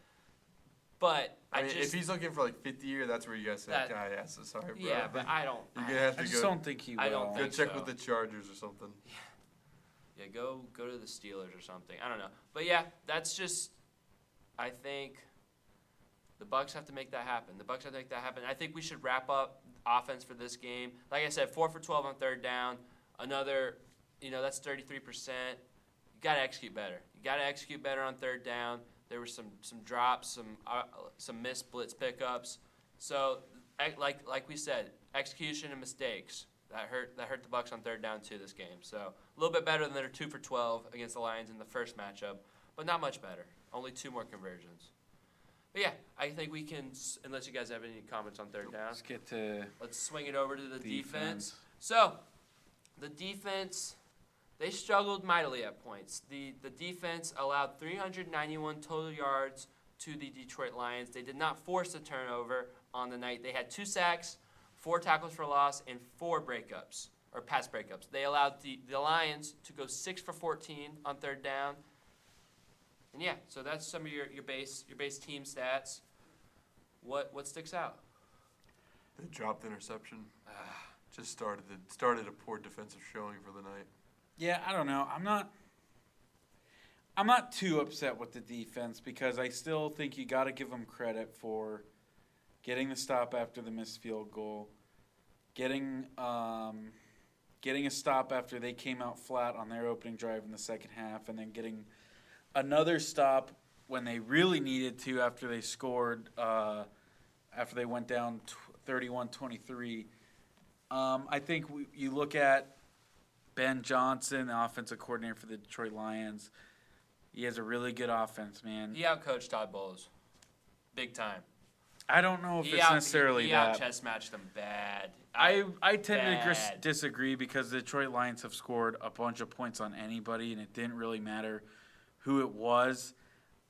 But I mean, if he's looking for like 50 a year, that's where you guys say, "God, yes, sorry, bro." Yeah, but I don't. You're gonna have to I just don't think he will. I don't go think check so. with the Chargers or something. Yeah, go to the Steelers or something. I don't know. But yeah, that's just. I think the Bucs have to make that happen. I think we should wrap up offense for this game. Like I said, 4 for 12 on third down. Another, that's 33%. You got to execute better on third down. There were some drops, some missed blitz pickups. So, like we said, execution and mistakes that hurt the Bucs on third down too this game. So a little bit better than their 2 for 12 against the Lions in the first matchup, but not much better. Only 2 more conversions. But yeah, I think we can. Unless you guys have any comments on third down, let's swing it over to the defense. So, the defense. They struggled mightily at points. The defense allowed 391 total yards to the Detroit Lions. They did not force a turnover on the night. They had 2 sacks, 4 tackles for loss, and 4 breakups, or pass breakups. They allowed the Lions to go 6 for 14 on third down. And yeah, so that's some of your base team stats. What sticks out? They dropped the interception. Just started a poor defensive showing for the night. Yeah, I don't know. I'm not too upset with the defense because I still think you got to give them credit for getting the stop after the missed field goal, getting a stop after they came out flat on their opening drive in the second half, and then getting another stop when they really needed to after they scored, after they went down 31-23. I think you look at Ben Johnson, the offensive coordinator for the Detroit Lions. He has a really good offense, man. He outcoached Todd Bowles. Big time. I don't know if it's necessarily he that. He out-chess matched them bad. I tend to disagree because the Detroit Lions have scored a bunch of points on anybody, and it didn't really matter who it was.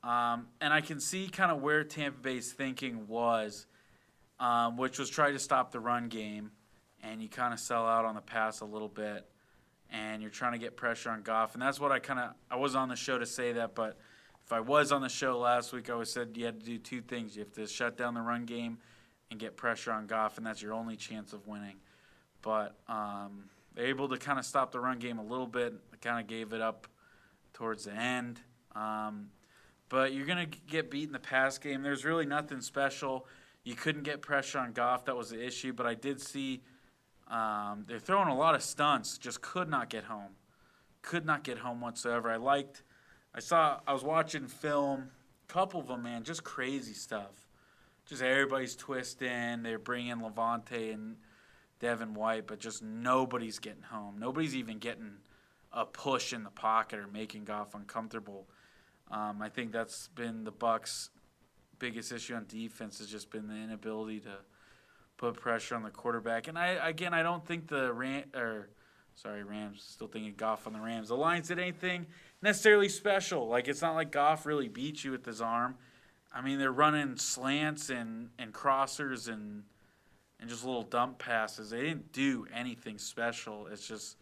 And I can see kind of where Tampa Bay's thinking was, which was try to stop the run game, and you kind of sell out on the pass a little bit. And you're trying to get pressure on Goff. And that's what I was on the show to say that, but if I was on the show last week, I always said you had to do 2 things. You have to shut down the run game and get pressure on Goff, and that's your only chance of winning. But they're able to kind of stop the run game a little bit. They kind of gave it up towards the end. But you're going to get beat in the pass game. There's really nothing special. You couldn't get pressure on Goff. That was the issue. But I did see they're throwing a lot of stunts. Just could not get home. Could not get home whatsoever. I was watching film. A couple of them, man, just crazy stuff. Just everybody's twisting. They're bringing Levante and Devin White, but just nobody's getting home. Nobody's even getting a push in the pocket or making Goff uncomfortable. I think that's been the Bucs' biggest issue on defense has just been the inability to put pressure on the quarterback. And I don't think the Rams, still thinking Goff on the Rams. The Lions did anything necessarily special. Like, it's not like Goff really beat you with his arm. I mean, they're running slants and crossers and just little dump passes. They didn't do anything special. It's just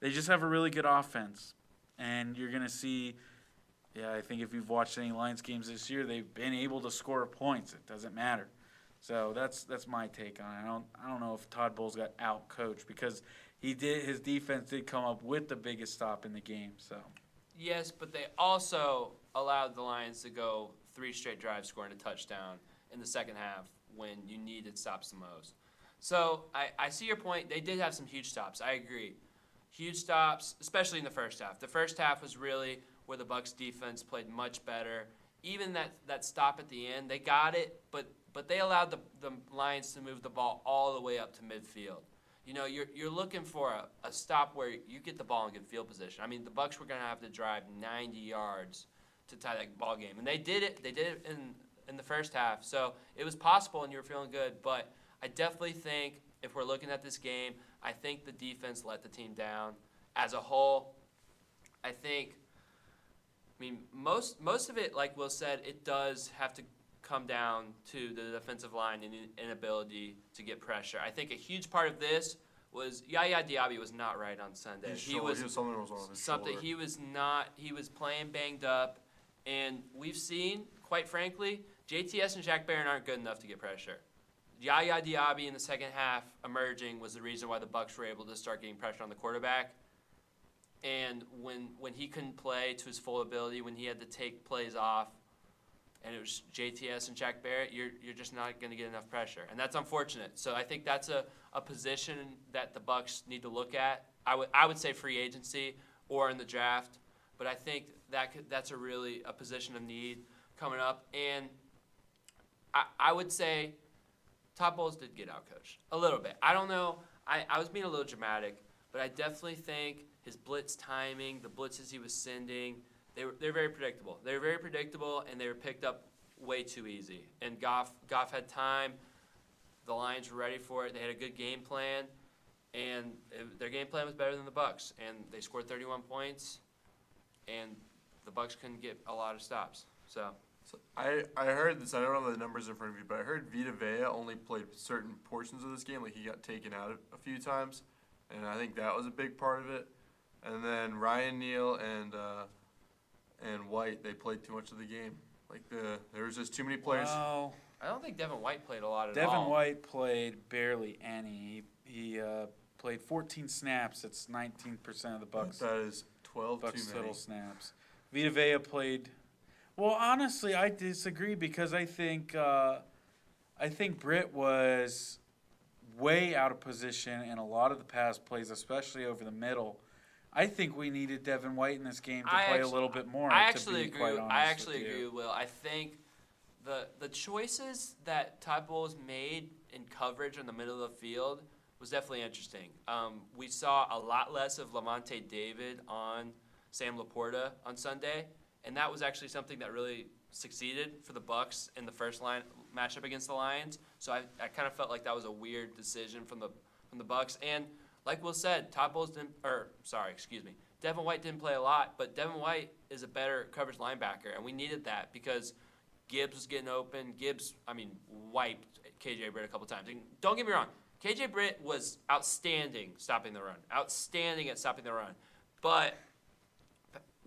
they just have a really good offense. And you're going to see, I think if you've watched any Lions games this year, they've been able to score points. It doesn't matter. So that's my take on it. I don't know if Todd Bowles got out-coached because his defense did come up with the biggest stop in the game. So yes, but they also allowed the Lions to go 3 straight drives scoring a touchdown in the second half when you needed stops the most. So I see your point. They did have some huge stops. I agree. Huge stops, especially in the first half. The first half was really where the Bucs defense played much better. Even that stop at the end, they got it, but they allowed the Lions to move the ball all the way up to midfield. You're looking for a stop where you get the ball in good field position. I mean, the Bucs were going to have to drive 90 yards to tie that ball game, and they did it. They did it in the first half, so it was possible, and you were feeling good. But I definitely think if we're looking at this game, I think the defense let the team down. As a whole, I mean, most of it, like Will said, it does have to come down to the defensive line and inability to get pressure. I think a huge part of this was Yaya Diaby was not right on Sunday. Something was wrong with his shoulder. He was not. He was playing banged up, and we've seen, quite frankly, JTS and Jack Barron aren't good enough to get pressure. Yaya Diaby in the second half emerging was the reason why the Bucs were able to start getting pressure on the quarterback. And when he couldn't play to his full ability, when he had to take plays off, and it was JTS and Jack Barrett, you're just not going to get enough pressure. And that's unfortunate. So I think that's a position that the Bucs need to look at. I would say free agency or in the draft. But I think that's a position of need coming up. And I would say Todd Bowles did get outcoached a little bit. I don't know. I was being a little dramatic. But I definitely think his blitz timing, the blitzes he was sending, they're very predictable. They were very predictable, and they were picked up way too easy. And Goff had time. The Lions were ready for it. They had a good game plan, and their game plan was better than the Bucs. And they scored 31 points, and the Bucs couldn't get a lot of stops. So I heard this. I don't have the numbers in front of me, but I heard Vita Vea only played certain portions of this game. Like, he got taken out a few times, and I think that was a big part of it. And then Ryan Neal and White, they played too much of the game. Like, there was just too many players. Well, I don't think Devin White played a lot at all. Devin White played barely any. He played 14 snaps. That's 19% of the Bucs. That is 12 Bucs too many. total snaps. Vita Vea played. Well, honestly, I disagree because I think Britt was way out of position in a lot of the pass plays, especially over the middle. I think we needed Devin White in this game to play a little bit more. I actually agree with with Will. I think the choices that Todd Bowles made in coverage in the middle of the field was definitely interesting. We saw a lot less of Lavonte David on Sam Laporta on Sunday, and that was actually something that really succeeded for the Bucs in the first line matchup against the Lions. So I kind of felt like that was a weird decision from the Bucs. And like Will said, Devin White didn't play a lot, but Devin White is a better coverage linebacker, and we needed that because Gibbs was getting open. Gibbs, wiped KJ Britt a couple times. And don't get me wrong, KJ Britt was outstanding stopping the run, outstanding at stopping the run. But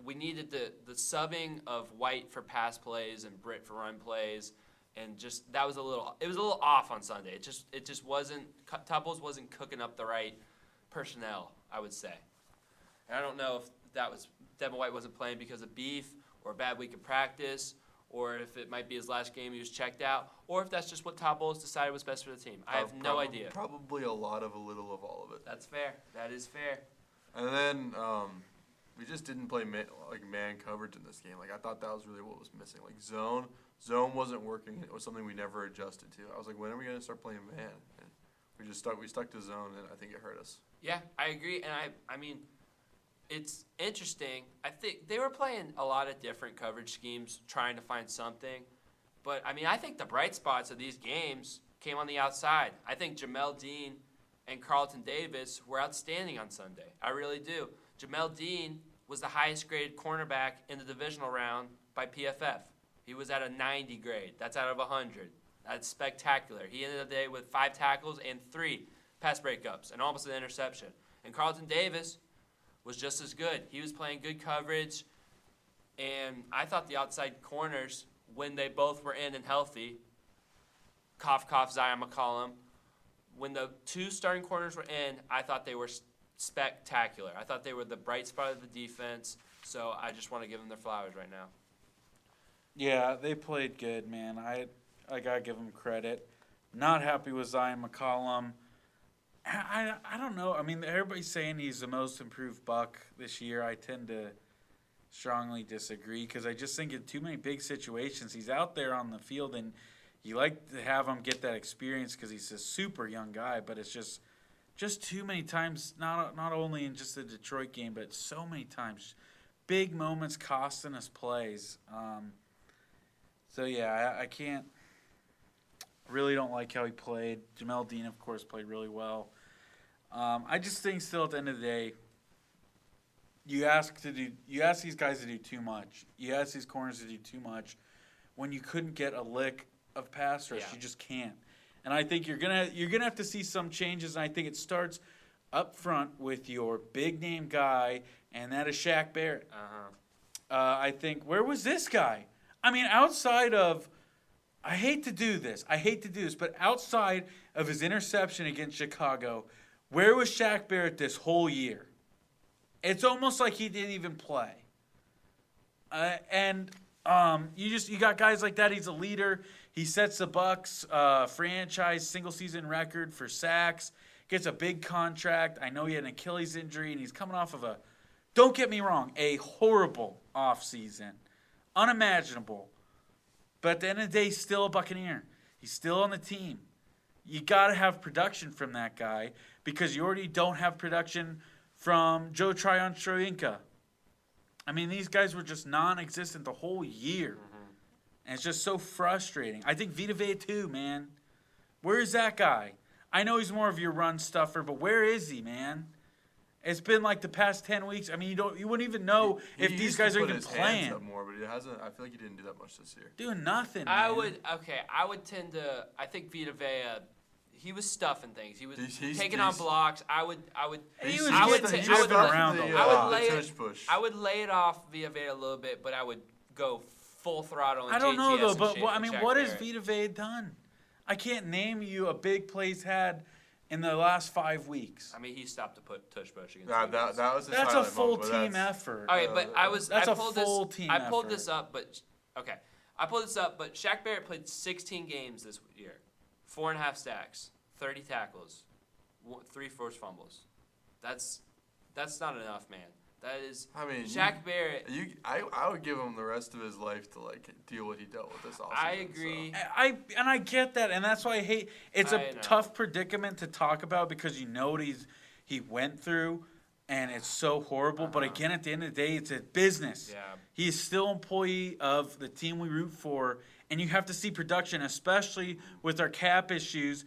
we needed the subbing of White for pass plays and Britt for run plays, and just it was a little off on Sunday. It just wasn't. Todd Bowles wasn't cooking up the right personnel, I would say. And I don't know if that was Devin White wasn't playing because of beef or a bad week of practice, or if it might be his last game he was checked out, or if that's just what Todd Bowles decided was best for the team. I have no idea. Probably a little of all of it. That's fair. That is fair. And then we just didn't play man coverage in this game. Like, I thought that was really what was missing. Like, zone wasn't working. It was something we never adjusted to. I was like, when are we going to start playing man? And we stuck to zone, and I think it hurt us. Yeah, I agree. And I mean, it's interesting. I think they were playing a lot of different coverage schemes, trying to find something. But, I think the bright spots of these games came on the outside. I think Jamel Dean and Carlton Davis were outstanding on Sunday. I really do. Jamel Dean was the highest graded cornerback in the divisional round by PFF. He was at a 90 grade. That's out of 100. That's spectacular. He ended the day with 5 tackles and 3 pass breakups and almost an interception. And Carlton Davis was just as good. He was playing good coverage, and I thought the outside corners, when they both were in and healthy, cough, cough, Zion McCollum, when the 2 starting corners were in, I thought they were spectacular. I thought they were the bright spot of the defense, so I just want to give them their flowers right now. Yeah, they played good, man. I got to give them credit. Not happy with Zion McCollum. I don't know. Everybody's saying he's the most improved Buck this year. I tend to strongly disagree because I just think in too many big situations, he's out there on the field, and you like to have him get that experience because he's a super young guy, but it's just too many times, not only in just the Detroit game, but so many times, big moments costing us plays. So, yeah, I can't Really don't like how he played. Jamel Dean, of course, played really well. I just think still at the end of the day, you ask these guys to do too much. You ask these corners to do too much. When you couldn't get a lick of pass rush, you just can't. And I think you're gonna have to see some changes. And I think it starts up front with your big name guy, and that is Shaq Barrett. I think, where was this guy? I mean, outside of, I hate to do this, but outside of his interception against Chicago, where was Shaq Barrett this whole year? It's almost like he didn't even play. You got guys like that. He's a leader. He sets the Bucs franchise single season record for sacks. Gets a big contract. I know he had an Achilles injury, and he's coming off of don't get me wrong, a horrible offseason. Unimaginable. But at the end of the day, he's still a Buccaneer. He's still on the team. You got to have production from that guy because you already don't have production from Joe Tryon-Shoyinka. I mean, these guys were just non-existent the whole year. And it's just so frustrating. I think Vita Vea too, man. Where is that guy? I know he's more of your run stuffer, but where is he, man? It's been like the past 10 weeks. I mean, you wouldn't even know if these guys are even playing. Hands up more, but I feel like he didn't do that much this year. Doing nothing, man. I think Vita Vea, he was stuffing things. He was taking on blocks. I would lay it off Vita Vea a little bit, but I would go full throttle. I don't know though, but what has Vita Vea done? I can't name you a big play he's had in the last 5 weeks. I mean, he stopped to put tush push against. That was his That's a full team effort. Okay, but I pulled this up, but Shaq Barrett played 16 games this year, 4.5 sacks, 30 tackles, 3 forced fumbles. That's not enough, man. That is. I mean, Shaq Barrett. I would give him the rest of his life to deal what he dealt with this offseason. I agree. So. I get that, and that's why I hate. It's a tough predicament to talk about because you know what he went through, and it's so horrible. But again, at the end of the day, it's a business. Yeah. He is still an employee of the team we root for, and you have to see production, especially with our cap issues.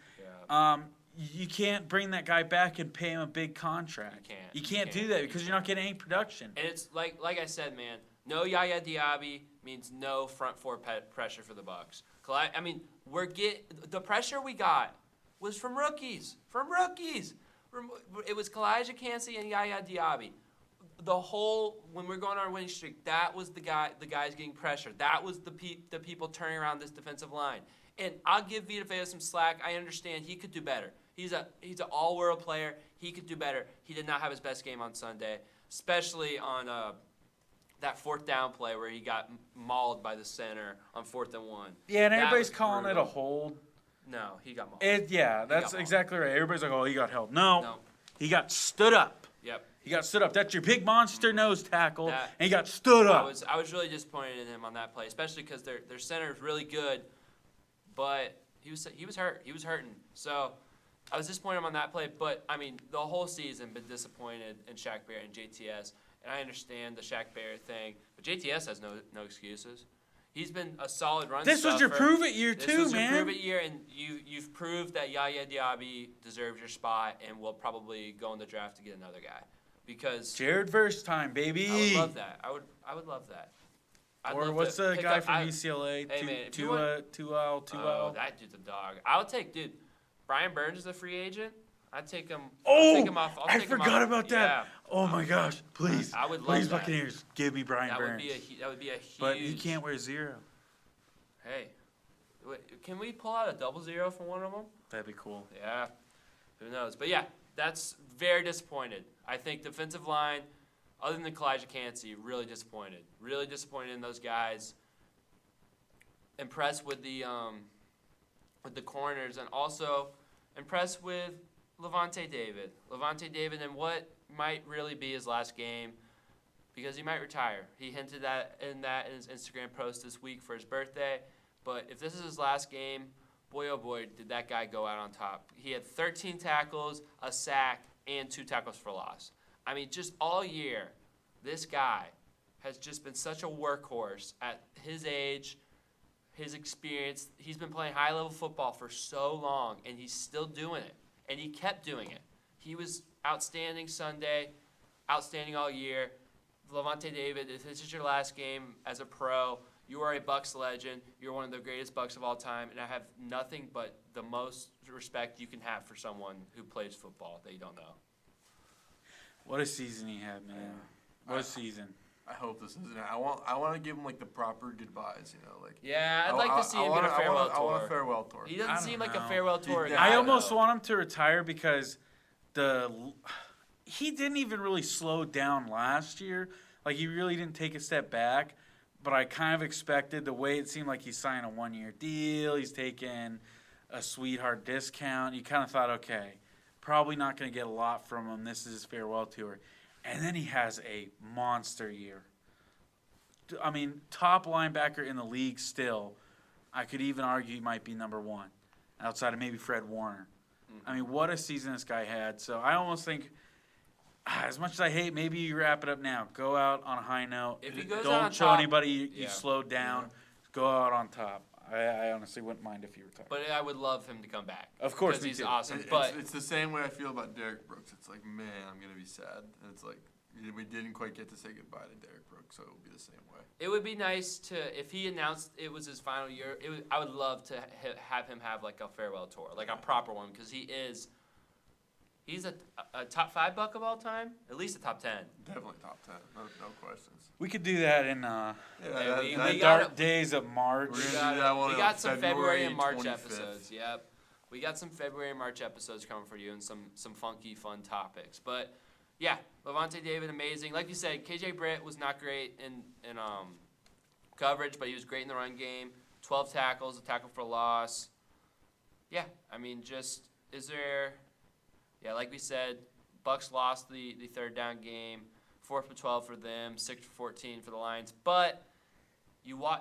Yeah. You can't bring that guy back and pay him a big contract. You can't do that because you're not getting any production. And it's like I said, man, no Yaya Diaby means no front four pressure for the Bucs. I mean, the pressure we got was from rookies. It was Kalijah Kancey and Yaya Diaby. When we're going on our winning streak, that was the guys getting pressure. That was the people turning around this defensive line. And I'll give Vita Vea some slack. I understand he could do better. He's an all-world player. He could do better. He did not have his best game on Sunday, especially on that fourth down play where he got mauled by the center on 4th and 1. Yeah, and everybody's calling it a hold. No, he got mauled. That's exactly right. Everybody's like, oh, he got held. No, he got stood up. Yep. He got stood up. That's your big monster nose tackle, and he got stood up. I was really disappointed in him on that play, especially because their center is really good, but he was hurt. He was hurting. So I was disappointed in him on that play. But I mean, the whole season been disappointed in Shaq Barrett and JTS, and I understand the Shaq Barrett thing, but JTS has no excuses. He's been a solid run stuffer. This was your prove-it year, too, man. This was your prove-it year, and you've proved that Yaya Diaby deserves your spot and will probably go in the draft to get another guy. Because Jared Verse time, baby. I would love that. I would love that. Or what's the guy from UCLA? Hey, man, Tual. Oh, that dude's a dog. Dude, Brian Burns is a free agent. I'd take him. Oh, take him off. I forgot about that. Yeah. Oh my gosh! Please, I would love please, that. Buccaneers, give me Brian Burns. That would be a huge. But he can't wear 0. Hey, can we pull out a 00 for one of them? That'd be cool. Yeah, who knows? But yeah, that's very disappointed. I think defensive line, other than Kalijah Kancey, really disappointed. Really disappointed in those guys. Impressed with the corners, and also impressed with Levante David. Levante David and what might really be his last game, because he might retire. He hinted that in his Instagram post this week for his birthday. But if this is his last game, boy, oh boy, did that guy go out on top. He had 13 tackles, a sack, and 2 tackles for loss. I mean, just all year, this guy has just been such a workhorse at his age, his experience. He's been playing high-level football for so long, and he's still doing it. And he kept doing it. He was outstanding Sunday, outstanding all year. Levante David, if this is your last game as a pro, you are a Bucs legend. You're one of the greatest Bucs of all time, and I have nothing but the most respect you can have for someone who plays football that you don't know. What a season he had, man. What a season. I hope this isn't it. I want to give him like the proper goodbyes, Yeah, I'd like to see him get a farewell tour. I want a farewell tour. He doesn't seem like know. a farewell tour Yeah. guy. I almost though. want him to retire because he didn't even really slow down last year. Like, he really didn't take a step back. But I kind of expected the way it seemed like he signed a 1-year deal. He's taking a sweetheart discount. You kind of thought, okay, probably not going to get a lot from him. This is his farewell tour. And then he has a monster year. I mean, top linebacker in the league still. I could even argue he might be number one, outside of maybe Fred Warner. I mean, what a season this guy had. So I almost think, as much as I hate, maybe you wrap it up now. Go out on a high note. If he goes Don't out on show top, anybody you yeah. slowed down. Go out on top. I honestly wouldn't mind if you retired. But I would love him to come back. Of course, because me he's too. awesome. But It's the same way I feel about Derek Brooks. It's like, man, I'm going to be sad. And it's like, we didn't quite get to say goodbye to Derek Brooks, so it will be the same way. it would be nice to, if he announced it was his final year, I would love to have him have like a farewell tour, like a proper one, because he's a top 5 Buck of all time, at least a top 10. Definitely top 10. No questions. We could do that in we the got dark it. days of March. We're gonna do that one We on got some February February and March 25th. episodes. Yep. We got some February and March episodes coming for you and some funky, fun topics. But, yeah, Levante David, amazing. Like you said, KJ Britt was not great in coverage, but he was great in the run game. 12 tackles, a tackle for loss. Yeah, I mean, like we said, Bucs lost the third down game. 4th for 12 for them, 6 for 14 for the Lions. But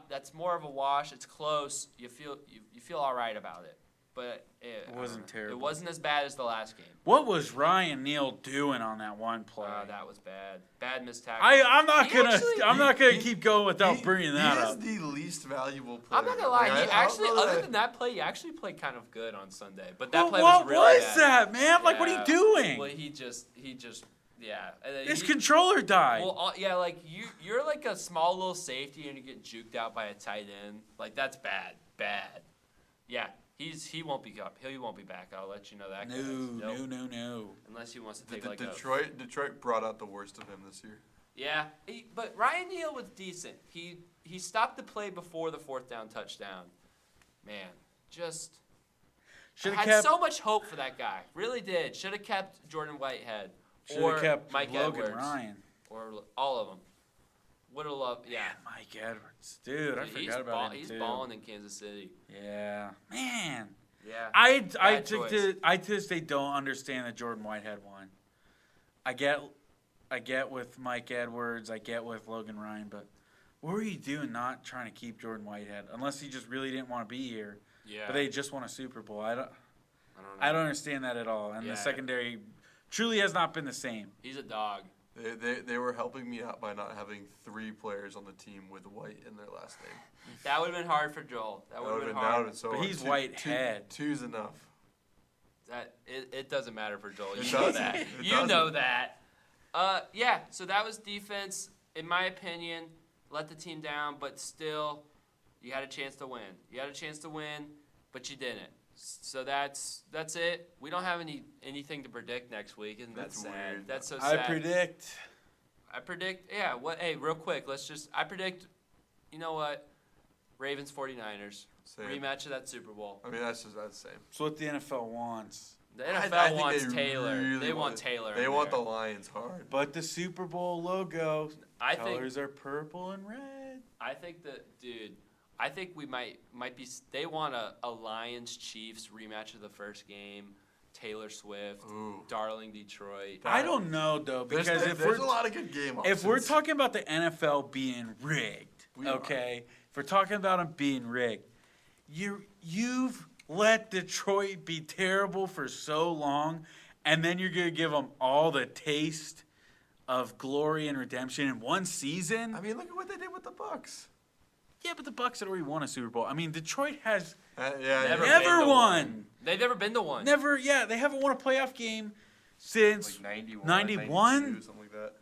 that's more of a wash. It's close. You feel all right about it. But It wasn't terrible. It wasn't as bad as the last game. What was Ryan Neal doing on that one play? That was bad. Bad missed tackle. I'm not He gonna actually- keep going without bringing that He up. is the least valuable player. I'm not gonna lie. Like, He I actually, don't know other that- than that play, he actually played kind of good on Sunday. But that Well, play what was really was bad. that, man? Like, what are you Yeah. doing? Well, he just, yeah. And then His he- controller died. Well, yeah, like you're like a small little safety and you get juked out by a tight end. Like that's bad. Yeah, he won't be up. He won't be back. I'll let you know that. guys. Nope. No. Unless he wants to take like Detroit brought out the worst of him this year. Yeah, but Ryan Neal was decent. He stopped the play before the 4th down touchdown. Man, just. Should I have had kept. so much hope for that guy. Really did. Should have kept Jordan Whitehead Should or have kept Mike Logan Edwards Ryan. or all of them. Would have loved. Yeah. Mike Edwards, dude, I forgot about him He's too. balling in Kansas City. Yeah, man. Yeah. I Bad choice. to this day don't understand that Jordan Whitehead won. I get with Mike Edwards, I get with Logan Ryan, but what were you doing not trying to keep Jordan Whitehead? Unless he just really didn't want to be here. Yeah. But they just won a Super Bowl. I don't know. I don't understand that at all. And Yeah. the secondary truly has not been the same. He's a dog. They were helping me out by not having 3 players on the team with White in their last name. That would have been hard for Joel. That would have been hard. So But he's Whitehead. Two's enough. It doesn't matter for Joel. It You know doesn't. that. It You doesn't. know that. Yeah. So that was defense. In my opinion, let the team down, but still, you had a chance to win. You had a chance to win, but you didn't. So that's it. We don't have anything to predict next week. Isn't that That's sad? weird. That's so I sad. predict. Yeah. Real quick. I predict. You know what? Ravens 49ers. Same. Rematch of that Super Bowl. I mean, that's the same. It's what the NFL wants. The I NFL think wants they Taylor. really They want want- Taylor. They in want there. the Lions hard. But the Super Bowl logo I think. colors are purple and red. I think that, dude. I think we might be. They want a Lions Chiefs rematch of the first game. Taylor Swift, Ooh. Darling Detroit. I don't know though because There's a lot of good game options. if we're talking about the NFL being rigged, We are. okay, if we're talking about them being rigged, you've let Detroit be terrible for so long, and then you're gonna give them all the taste of glory and redemption in one season. I mean, look at what they did with the Bucs. Yeah, but the Bucs had already won a Super Bowl. I mean, Detroit has Never never been to won. They've never been to one. Never, yeah, they haven't won a playoff game since Like 91, 91? 92, something like that.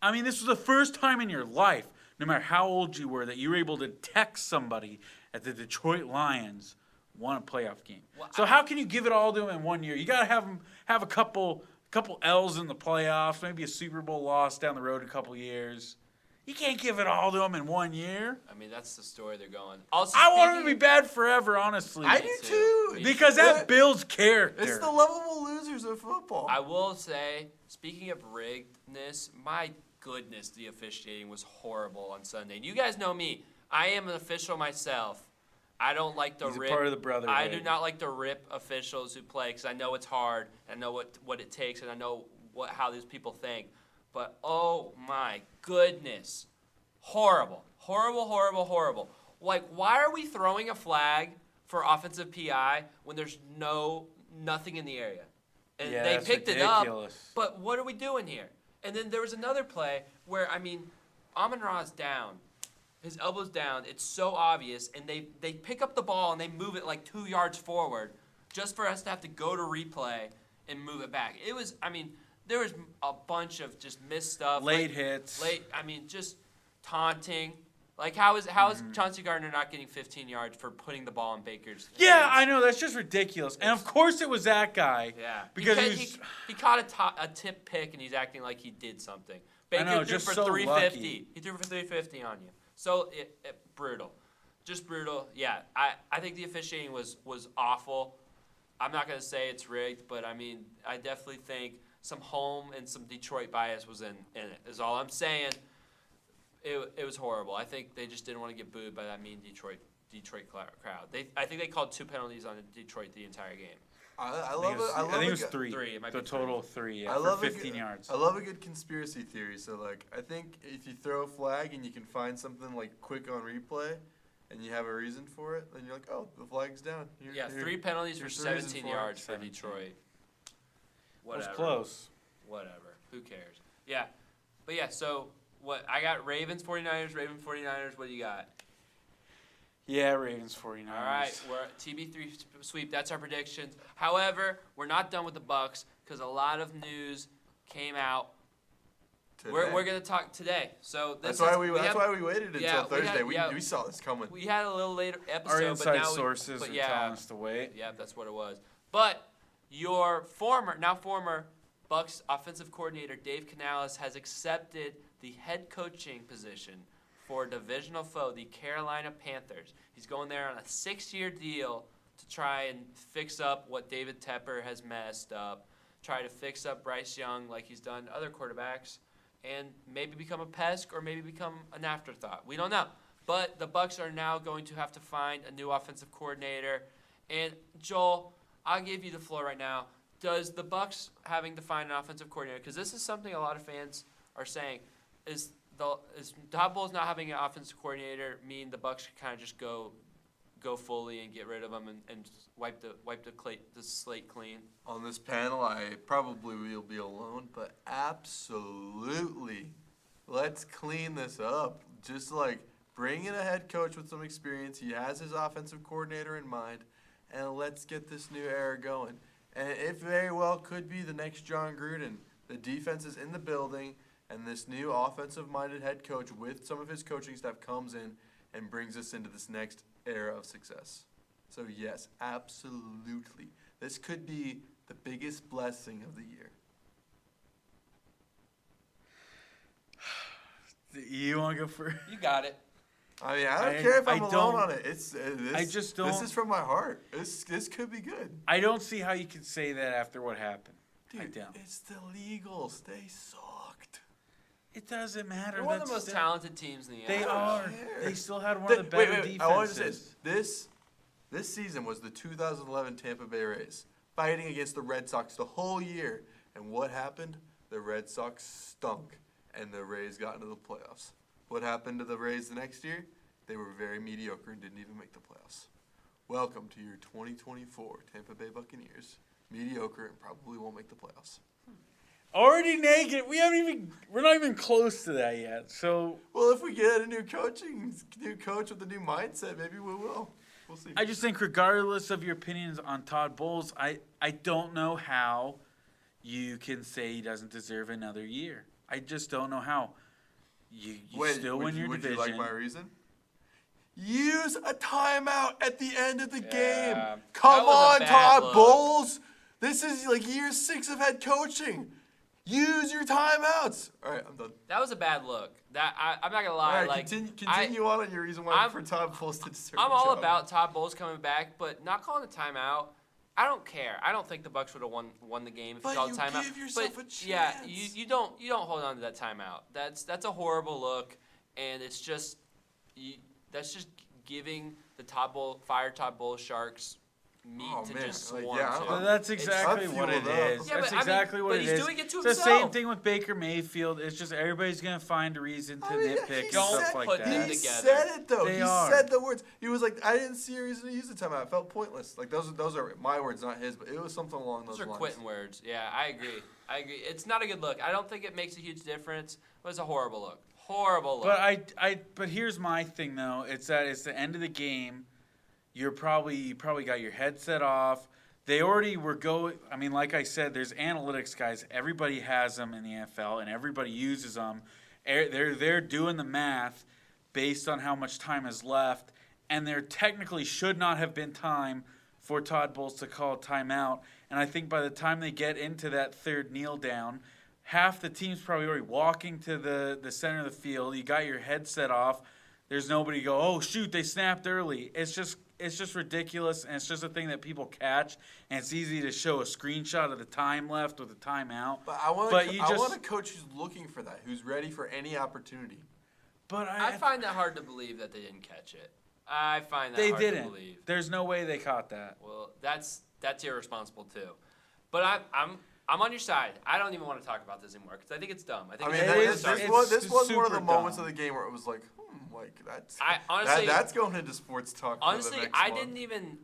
I mean, this was the first time in your life, no matter how old you were, that you were able to text somebody at the Detroit Lions won a playoff game. Well, So how can you give it all to them in 1 year? You got to have them have a couple L's in the playoffs, maybe a Super Bowl loss down the road a couple years. You can't give it all to them in 1 year. I mean, that's the story they're going. Also, I want them to be bad forever, honestly. I do too. Me Because too. that builds character. It's the lovable losers of football. I will say, speaking of riggedness, my goodness, the officiating was horrible on Sunday. And you guys know me. I am an official myself. I don't like to He's a rip. part of the brotherhood. I do not like to rip officials who play because I know it's hard. I know what it takes, and I know how these people think. But oh my goodness, horrible, horrible, horrible, horrible. Like, why are we throwing a flag for offensive PI when there's nothing in the area? And Yeah, they that's picked ridiculous. it up. But what are we doing here? And then there was another play where, I mean, Amon-Ra's down. His elbow's down. It's so obvious. And they pick up the ball and they move it like 2 yards forward just for us to have to go to replay and move it back. It was, I mean, there was a bunch of just missed stuff. Late hits. Just taunting. Like, how is Chauncey Gardner not getting 15 yards for putting the ball in Baker's hands? Yeah, I know. That's just ridiculous. And, of course, it was that guy. Yeah. Because he caught a tip pick, and he's acting like he did something. Baker know, threw just for so 350. lucky. He threw for 350 on you. So, brutal. Just brutal. Yeah, I think the officiating was awful. I'm not going to say it's rigged, but, I mean, I definitely think some home and some Detroit bias was in it, is all I'm saying. It was horrible. I think they just didn't want to get booed by that mean Detroit crowd. I think they called 2 penalties on Detroit the entire game. I love it. I think it was three. three. It might The be total of three, yeah, I for love 15 yards. I love a good conspiracy theory. So, like, I think if you throw a flag and you can find something, like, quick on replay and you have a reason for it, then you're like, oh, the flag's down. Yeah, 3 penalties for here's the reason 17 for it. yards for 17. Detroit. It Whatever. was close. Whatever. Who cares? Yeah. But yeah, so what I got Ravens 49ers, what do you got? Yeah, Ravens 49ers. All right, we're at TB3 sweep. That's our predictions. However, we're not done with the Bucs because a lot of news came out. Today. We're going to talk today. So That's why we waited until Thursday. We saw this coming. We had a little later episode, Our but inside now sources are telling us to wait. Yeah, that's what it was. But your former Bucs offensive coordinator Dave Canales has accepted the head coaching position for a divisional foe, the Carolina Panthers. He's going there on a 6-year deal to try and fix up what David Tepper has messed up, try to fix up Bryce Young like he's done to other quarterbacks, and maybe become a pest or maybe become an afterthought. We don't know. But the Bucs are now going to have to find a new offensive coordinator. And Joel, I'll give you the floor right now. Does the Bucs having to find an offensive coordinator, because this is something a lot of fans are saying, is Todd Bowles not having an offensive coordinator mean the Bucs should kind of just go fully and get rid of him and wipe the slate clean? On this panel, I probably will be alone, but absolutely, let's clean this up. Just like bring in a head coach with some experience. He has his offensive coordinator in mind, and let's get this new era going. And it very well could be the next John Gruden. The defense is in the building, and this new offensive-minded head coach with some of his coaching staff comes in and brings us into this next era of success. So, yes, absolutely. This could be the biggest blessing of the year. You want to go first? You got it. I mean, I don't care if I'm I alone don't- on it. This is from my heart. This could be good. I don't see how you could say that after what happened. I Dude, don't. it's the Eagles. They sucked. It doesn't matter. They're one of the That's most still- talented teams in the They NFL. are. care. They still had one of the better defenses. I wanted to say this season was the 2011 Tampa Bay Rays fighting against the Red Sox the whole year. And what happened? The Red Sox stunk, and the Rays got into the playoffs. What happened to the Rays the next year? They were very mediocre and didn't even make the playoffs. Welcome to your 2024 Tampa Bay Buccaneers. Mediocre and probably won't make the playoffs. Already negative. We're not even close to that yet. So Well, if we get a new coach with a new mindset, maybe we will. We'll see. I just think, regardless of your opinions on Todd Bowles, I don't know how you can say he doesn't deserve another year. I just don't know how. You still win your division. Would you like my reason? Use a timeout at the end of the game. Come on, Todd Bowles. This is like year 6 of head coaching. Use your timeouts. All right, I'm done. That was a bad look. I'm not gonna lie. All right, continue on your reason why for Todd Bowles to deserve. I'm all about Todd Bowles coming back, but not calling a timeout. I don't care. I don't think the Bucs would have won the game if you called a timeout. Give yourself a chance. Yeah, you don't hold on to that timeout. That's a horrible look, and it's just that's just giving the Todd Bowles Sharks meat just swarm. Well, that's exactly what it is. Yeah, that's exactly what it is. But he's doing it to himself. It's the same thing with Baker Mayfield. It's just everybody's going to find a reason to nitpick and stuff like that. He said it, though. He said the words. He was like, I didn't see a reason to use the timeout. It felt pointless. Like, those are my words, not his, but it was something along those lines. Those are quitting words. Yeah, I agree. It's not a good look. I don't think it makes a huge difference. It was a horrible look. Horrible look. But here's my thing, though. It's that it's the end of the game. You probably got your headset off. They already were going. I mean, like I said, there's analytics guys. Everybody has them in the NFL, and everybody uses them. They're doing the math based on how much time is left, and there technically should not have been time for Todd Bowles to call a timeout. And I think by the time they get into that third kneel down, half the team's probably already walking to the center of the field. You got your headset off. There's nobody go, oh, shoot, they snapped early. It's just ridiculous, and it's just a thing that people catch, and it's easy to show a screenshot of the time left with the timeout. But I want a coach who's looking for that, who's ready for any opportunity. But I find that hard to believe that they didn't catch it. I find that hard to believe. There's no way they caught that. Well, that's irresponsible too. But I'm on your side. I don't even want to talk about this anymore because I think it's dumb. This was one of the moments of the game where it was like, that's going into sports talk. Honestly, I didn't even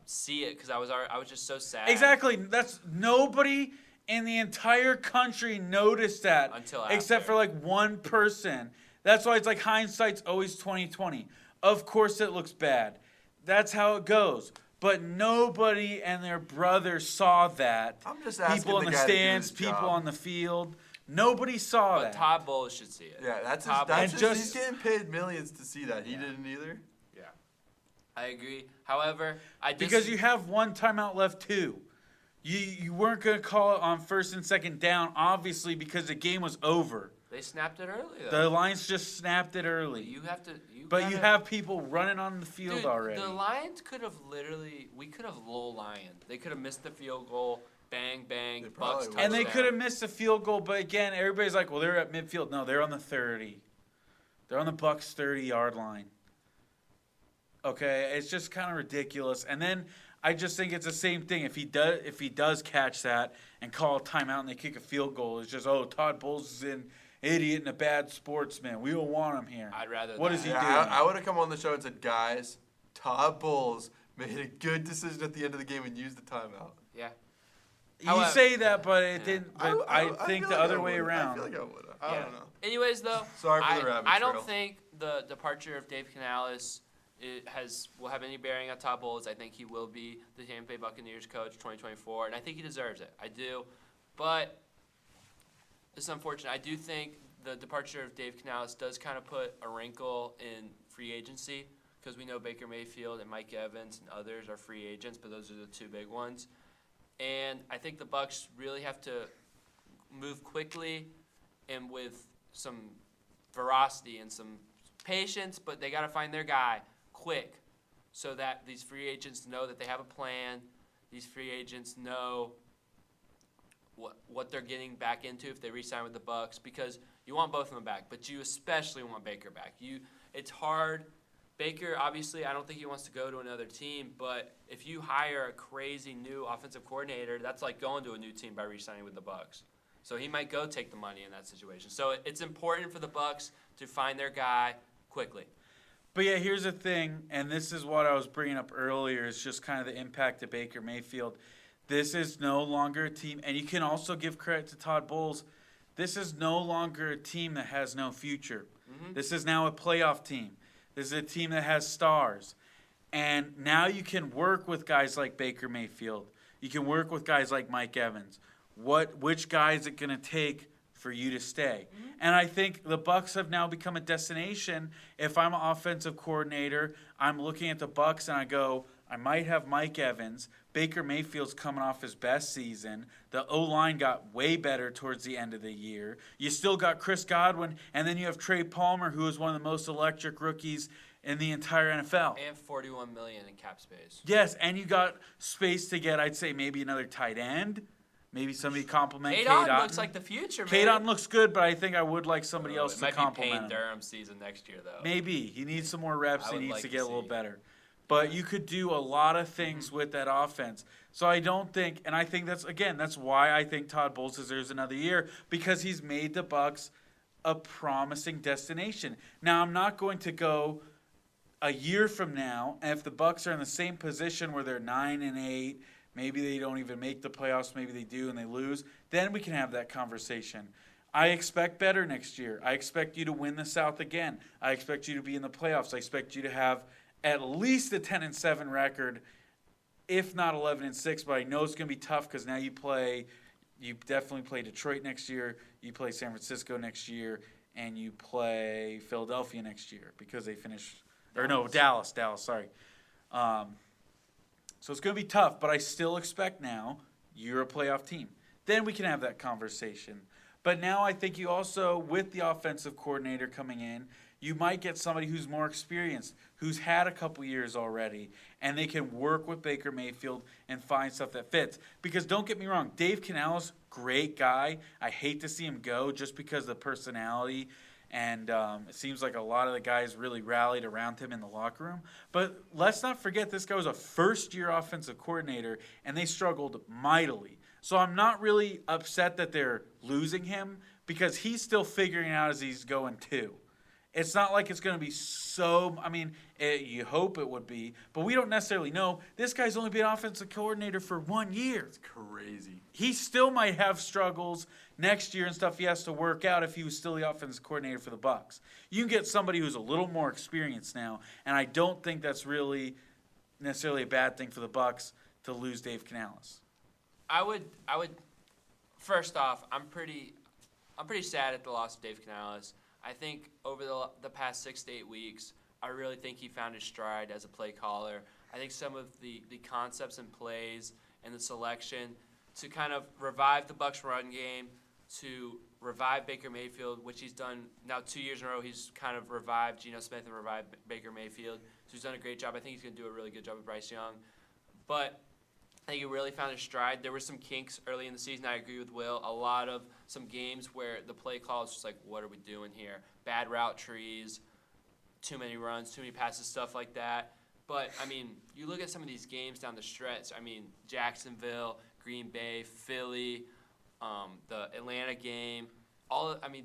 see it because I was just so sad. Exactly. That's nobody in the entire country noticed that except for like one person. That's why it's like hindsight's always 20/20. Of course, it looks bad. That's how it goes. But nobody and their brother saw that. I'm just asking people in the stands, people on the field. Nobody saw that. But Todd Bowles should see it. Yeah, he's getting paid millions to see that. He didn't either. Yeah, I agree. However, because you have one timeout left too. You weren't going to call it on first and second down, obviously, because the game was over. They snapped it early, though. The Lions just snapped it early. You have people running on the field already. The Lions we could have low Lion. They could have missed the field goal. Bang, bang, Bucs touchdown. And they could have missed a field goal, but again, everybody's like, well, they're at midfield. No, they're on the 30. They're on the Bucs 30-yard line. Okay, it's just kind of ridiculous. And then I just think it's the same thing. If he does catch that and call a timeout and they kick a field goal, it's just, Todd Bowles is an idiot and a bad sportsman. We don't want him here. I'd rather. What is he doing? I would have come on the show and said, guys, Todd Bowles made a good decision at the end of the game and used the timeout. Yeah. You say that, but it didn't. But I think the other way around. I feel like I would have. I don't know. Anyways, though, sorry for the rabbit trail. I don't think the departure of Dave Canales will have any bearing on Todd Bowles. I think he will be the Tampa Bay Buccaneers coach 2024, and I think he deserves it. I do, but it's unfortunate. I do think the departure of Dave Canales does kind of put a wrinkle in free agency because we know Baker Mayfield and Mike Evans and others are free agents, but those are the two big ones. And I think the Bucs really have to move quickly and with some ferocity and some patience, but they got to find their guy quick so that these free agents know that they have a plan. These free agents know what they're getting back into if they re-sign with the Bucs, because you want both of them back, but you especially want Baker back. It's hard. Baker, obviously, I don't think he wants to go to another team, but if you hire a crazy new offensive coordinator, that's like going to a new team by re-signing with the Bucs. So he might go take the money in that situation. So it's important for the Bucs to find their guy quickly. But yeah, here's the thing, and this is what I was bringing up earlier. It's just kind of the impact of Baker Mayfield. This is no longer a team, and you can also give credit to Todd Bowles. This is no longer a team that has no future. Mm-hmm. This is now a playoff team. This is a team that has stars. And now you can work with guys like Baker Mayfield. You can work with guys like Mike Evans. Which guy is it going to take for you to stay? Mm-hmm. And I think the Bucs have now become a destination. If I'm an offensive coordinator, I'm looking at the Bucs and I go, I might have Mike Evans. Baker Mayfield's coming off his best season. The O-line got way better towards the end of the year. You still got Chris Godwin, and then you have Trey Palmer, who is one of the most electric rookies in the entire NFL. And $41 million in cap space. Yes, and you got space to get, I'd say, maybe another tight end. Maybe somebody compliment Cade Cade Otton. looks like the future, man. Cade Otton looks good, but I think I would like somebody else to It might be compliment Payne him. Durham season next year, though. Maybe. He needs some more reps. I He would needs like to to get a little see. better. But you could do a lot of things with that offense. So I don't think, and I think that's why I think Todd Bowles deserves another year, because he's made the Bucs a promising destination. Now, I'm not going to go a year from now, and if the Bucs are in the same position where they're 9-8, maybe they don't even make the playoffs, maybe they do and they lose, then we can have that conversation. I expect better next year. I expect you to win the South again. I expect you to be in the playoffs. I expect you to have at least a 10-7 record, if not 11-6. But I know it's going to be tough because now you definitely play Detroit next year, you play San Francisco next year, and you play Philadelphia next year because they finish, Dallas, sorry. So it's going to be tough, but I still expect now you're a playoff team. Then we can have that conversation. But now I think you also, with the offensive coordinator coming in, you might get somebody who's more experienced, who's had a couple years already, and they can work with Baker Mayfield and find stuff that fits. Because don't get me wrong, Dave Canales, great guy. I hate to see him go just because of the personality, and it seems like a lot of the guys really rallied around him in the locker room. But let's not forget this guy was a first-year offensive coordinator, and they struggled mightily. So I'm not really upset that they're losing him because he's still figuring out as he's going too. It's not like it's going to be you hope it would be, but we don't necessarily know. This guy's only been offensive coordinator for 1 year. It's crazy. He still might have struggles next year and stuff he has to work out if he was still the offensive coordinator for the Bucs. You can get somebody who's a little more experienced now, and I don't think that's really necessarily a bad thing for the Bucs to lose Dave Canales. I would. First off, I'm pretty sad at the loss of Dave Canales. I think over the past 6 to 8 weeks, I really think he found his stride as a play caller. I think some of the concepts and plays and the selection to kind of revive the Bucs run game, to revive Baker Mayfield, which he's done now 2 years in a row. He's kind of revived Geno Smith and revived Baker Mayfield. So he's done a great job. I think he's going to do a really good job with Bryce Young. But I think he really found his stride. There were some kinks early in the season. I agree with Will. A lot of some games where the play call is just like, what are we doing here? Bad route trees, too many runs, too many passes, stuff like that. But, you look at some of these games down the stretch. Jacksonville, Green Bay, Philly, the Atlanta game.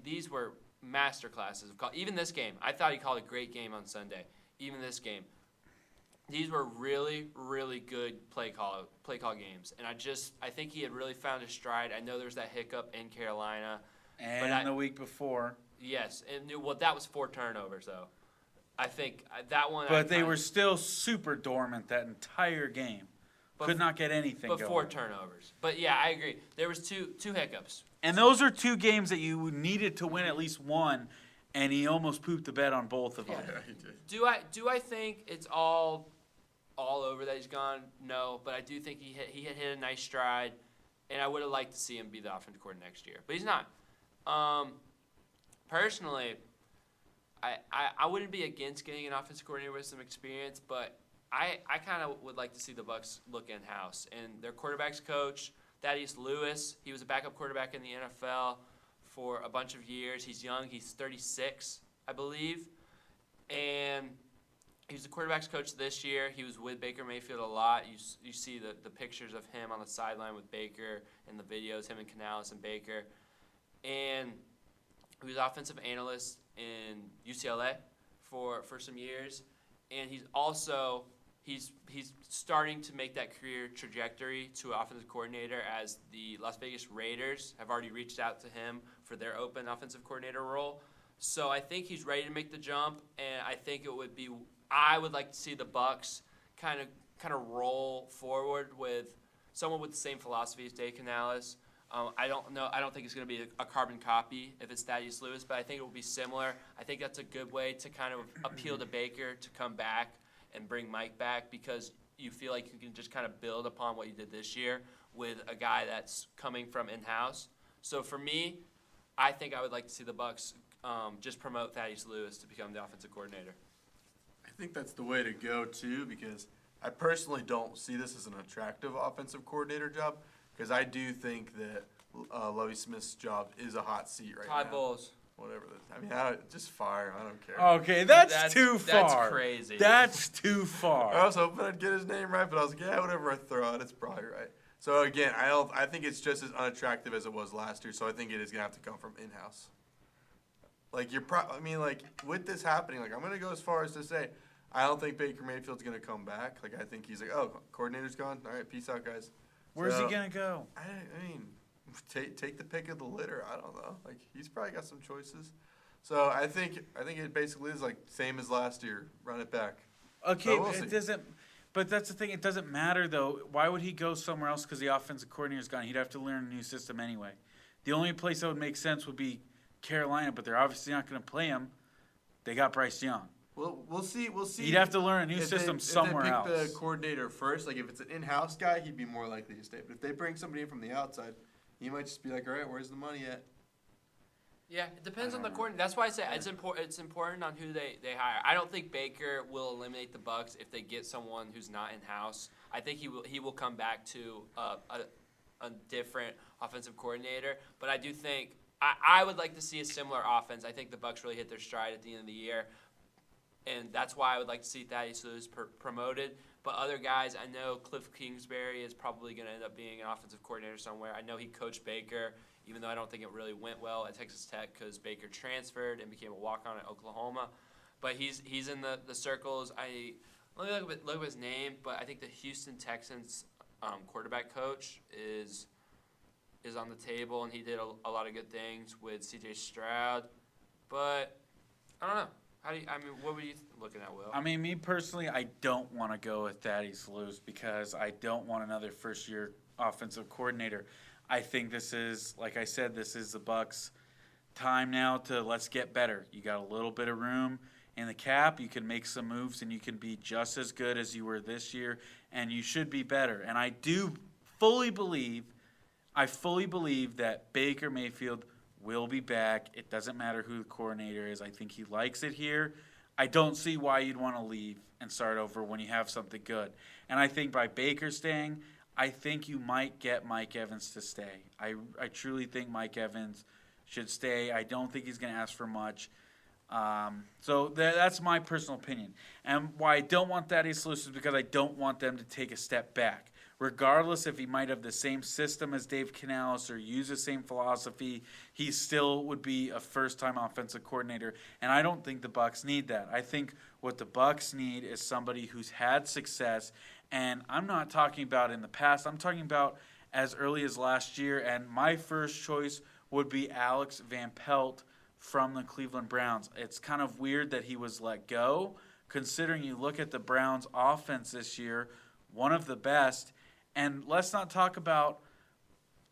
These were master classes of call. Even this game, I thought he called a great game on Sunday. Even this game. These were really, really good play call games, and I think he had really found his stride. I know there was that hiccup in Carolina, and the week before. Yes, and that was 4 turnovers though. I think that one. But they were still super dormant that entire game. Could not get anything going. But 4 turnovers. But yeah, I agree. There was two hiccups. And those are 2 games that you needed to win at least one, and he almost pooped the bed on both of them. Yeah, he did. Do I think it's all over that he's gone? No, but I do think he had hit a nice stride, and I would have liked to see him be the offensive coordinator next year. But he's not. Personally, I wouldn't be against getting an offensive coordinator with some experience, but I kind of would like to see the Bucs look in-house. And their quarterbacks coach, Thaddeus Lewis, he was a backup quarterback in the NFL for a bunch of years. He's young. He's 36, I believe. And he was the quarterbacks coach this year. He was with Baker Mayfield a lot. You see the pictures of him on the sideline with Baker and the videos, him and Canales and Baker. And he was offensive analyst in UCLA for some years. And he's also he's starting to make that career trajectory to offensive coordinator, as the Las Vegas Raiders have already reached out to him for their open offensive coordinator role. So I think he's ready to make the jump, and I think I would like to see the Bucs kind of roll forward with someone with the same philosophy as Dave Canales. I don't think it's going to be a carbon copy if it's Thaddeus Lewis, but I think it will be similar. I think that's a good way to kind of appeal to Baker to come back and bring Mike back, because you feel like you can just kind of build upon what you did this year with a guy that's coming from in-house. So for me, I think I would like to see the Bucs just promote Thaddeus Lewis to become the offensive coordinator. I think that's the way to go too, because I personally don't see this as an attractive offensive coordinator job, because I do think that Lovie Smith's job is a hot seat right Todd now. Bowles. Whatever. Just fire him. I don't care. Okay, that's too far. That's crazy. That's too far. I was hoping I'd get his name right, but I was like, yeah, whatever I throw out, it's probably right. So again, I think it's just as unattractive as it was last year. So I think it is gonna have to come from in-house. Like with this happening, like I'm gonna go as far as to say, I don't think Baker Mayfield's gonna come back. Like I think he's like, oh, coordinator's gone. All right, peace out, guys. Where's he gonna go? I mean, take the pick of the litter. I don't know. Like he's probably got some choices. So I think it basically is like same as last year. Run it back. Okay, So we'll it see. doesn't. But that's the thing. It doesn't matter though. Why would he go somewhere else? Because the offensive coordinator's gone. He'd have to learn a new system anyway. The only place that would make sense would be Carolina, but they're obviously not going to play him. They got Bryce Young. Well, we'll see. He'd have to learn a new system somewhere else. If they pick the coordinator first, like if it's an in-house guy, he'd be more likely to stay. But if they bring somebody in from the outside, he might just be like, all right, where's the money at? Yeah, it depends on the coordinator. That's why I say it's important on who they hire. I don't think Baker will eliminate the Bucs if they get someone who's not in-house. I think he will come back to a different offensive coordinator. But I do think I would like to see a similar offense. I think the Bucs really hit their stride at the end of the year. And that's why I would like to see Thaddeus Lewis promoted. But other guys, I know Cliff Kingsbury is probably going to end up being an offensive coordinator somewhere. I know he coached Baker, even though I don't think it really went well at Texas Tech because Baker transferred and became a walk-on at Oklahoma. But he's in the circles. Let me look up his name, but I think the Houston Texans quarterback coach is on the table, and he did a lot of good things with C.J. Stroud. But I don't know. What were you looking at, Will? I mean, me personally, I don't want to go with Thaddeus Lewis because I don't want another first-year offensive coordinator. I think this is, like I said, this is the Bucs' time now to let's get better. You got a little bit of room in the cap. You can make some moves, and you can be just as good as you were this year, and you should be better. And I fully believe that Baker Mayfield will be back. It doesn't matter who the coordinator is. I think he likes it here. I don't see why you'd want to leave and start over when you have something good. And I think by Baker staying, I think you might get Mike Evans to stay. I truly think Mike Evans should stay. I don't think he's going to ask for much. So that's my personal opinion. And why I don't want Thaddeus Lewis is because I don't want them to take a step back. Regardless if he might have the same system as Dave Canales or use the same philosophy, he still would be a first-time offensive coordinator. And I don't think the Bucs need that. I think what the Bucs need is somebody who's had success. And I'm not talking about in the past. I'm talking about as early as last year. And my first choice would be Alex Van Pelt from the Cleveland Browns. It's kind of weird that he was let go, considering you look at the Browns' offense this year, one of the best. And let's not talk about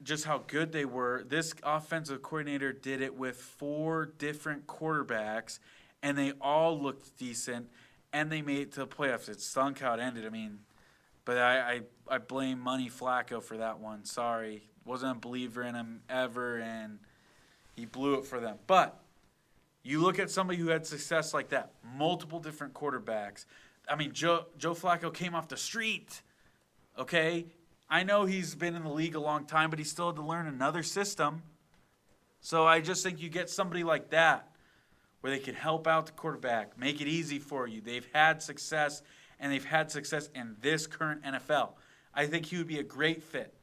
just how good they were. This offensive coordinator did it with 4 different quarterbacks, and they all looked decent, and they made it to the playoffs. It stunk how it ended. But I blame Money Flacco for that one. Sorry. Wasn't a believer in him ever, and he blew it for them. But you look at somebody who had success like that, multiple different quarterbacks. Joe Flacco came off the street. Okay, I know he's been in the league a long time, but he still had to learn another system. So I just think you get somebody like that where they can help out the quarterback, make it easy for you. They've had success, and they've had success in this current NFL. I think he would be a great fit.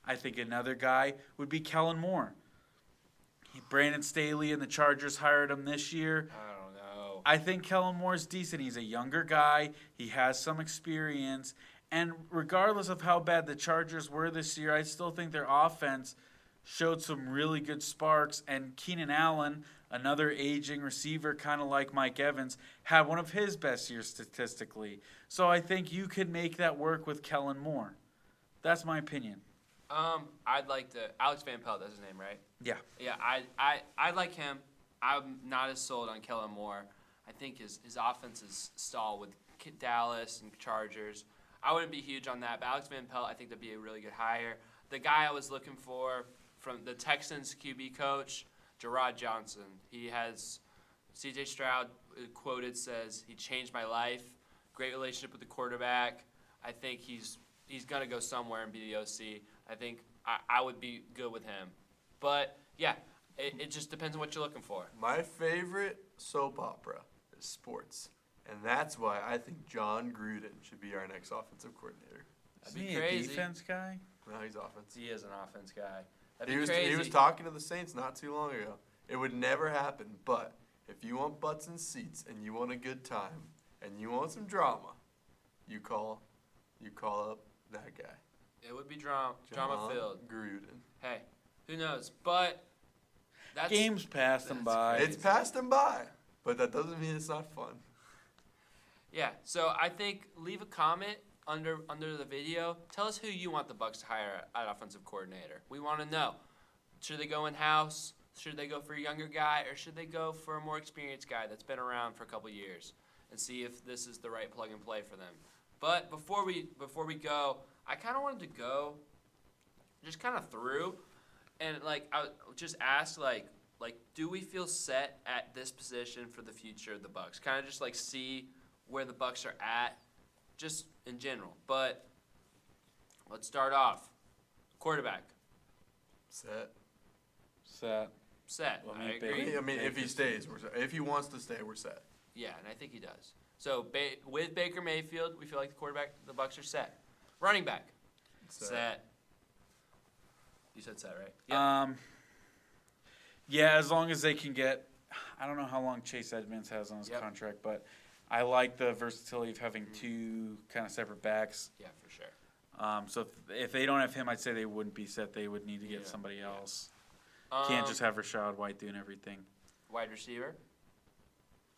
I think another guy would be Kellen Moore. Brandon Staley and the Chargers hired him this year. I don't know. I think Kellen Moore's decent. He's a younger guy. He has some experience. And regardless of how bad the Chargers were this year, I still think their offense showed some really good sparks. And Keenan Allen, another aging receiver, kind of like Mike Evans, had one of his best years statistically. So I think you could make that work with Kellen Moore. That's my opinion. I'd like to. Alex Van Pelt, that's his name, right? Yeah. Yeah, I like him. I'm not as sold on Kellen Moore. I think his offense is stalled with Dallas and Chargers. I wouldn't be huge on that, but Alex Van Pelt, I think that'd be a really good hire. The guy I was looking for from the Texans QB coach, Gerard Johnson. He has C.J. Stroud quoted says he changed my life. Great relationship with the quarterback. I think he's gonna go somewhere and be the OC. I think I would be good with him, but yeah, it just depends on what you're looking for. My favorite soap opera is sports. And that's why I think John Gruden should be our next offensive coordinator. That'd be Isn't he crazy. a defense guy? No, he's offense. He is an offense guy. He was talking to the Saints not too long ago. It would never happen, but if you want butts and seats and you want a good time and you want some drama, you call up that guy. It would be drama filled. Gruden. Hey, who knows? But that's Games passed him by. It's passed him by, but that doesn't mean it's not fun. Yeah, so I think leave a comment under the video. Tell us who you want the Bucs to hire at offensive coordinator. We want to know. Should they go in-house? Should they go for a younger guy? Or should they go for a more experienced guy that's been around for a couple years and see if this is the right plug and play for them? But before we go, I kind of wanted to go just kind of through and, I just ask, do we feel set at this position for the future of the Bucs? Kind of just, see where the Bucs are at, just in general. But let's start off. Quarterback. Set. Set. Well, I agree. I mean, if he stays, we're set. If he wants to stay, we're set. Yeah, and I think he does. So with Baker Mayfield, we feel like the Bucs are set. Running back. Set. You said set, right? Yep. Yeah, as long as they can get. I don't know how long Chase Edmonds has on his contract, but I like the versatility of having two kind of separate backs. Yeah, for sure. So if they don't have him, I'd say they wouldn't be set. They would need to get somebody else. Can't just have Rashad White doing everything. Wide receiver.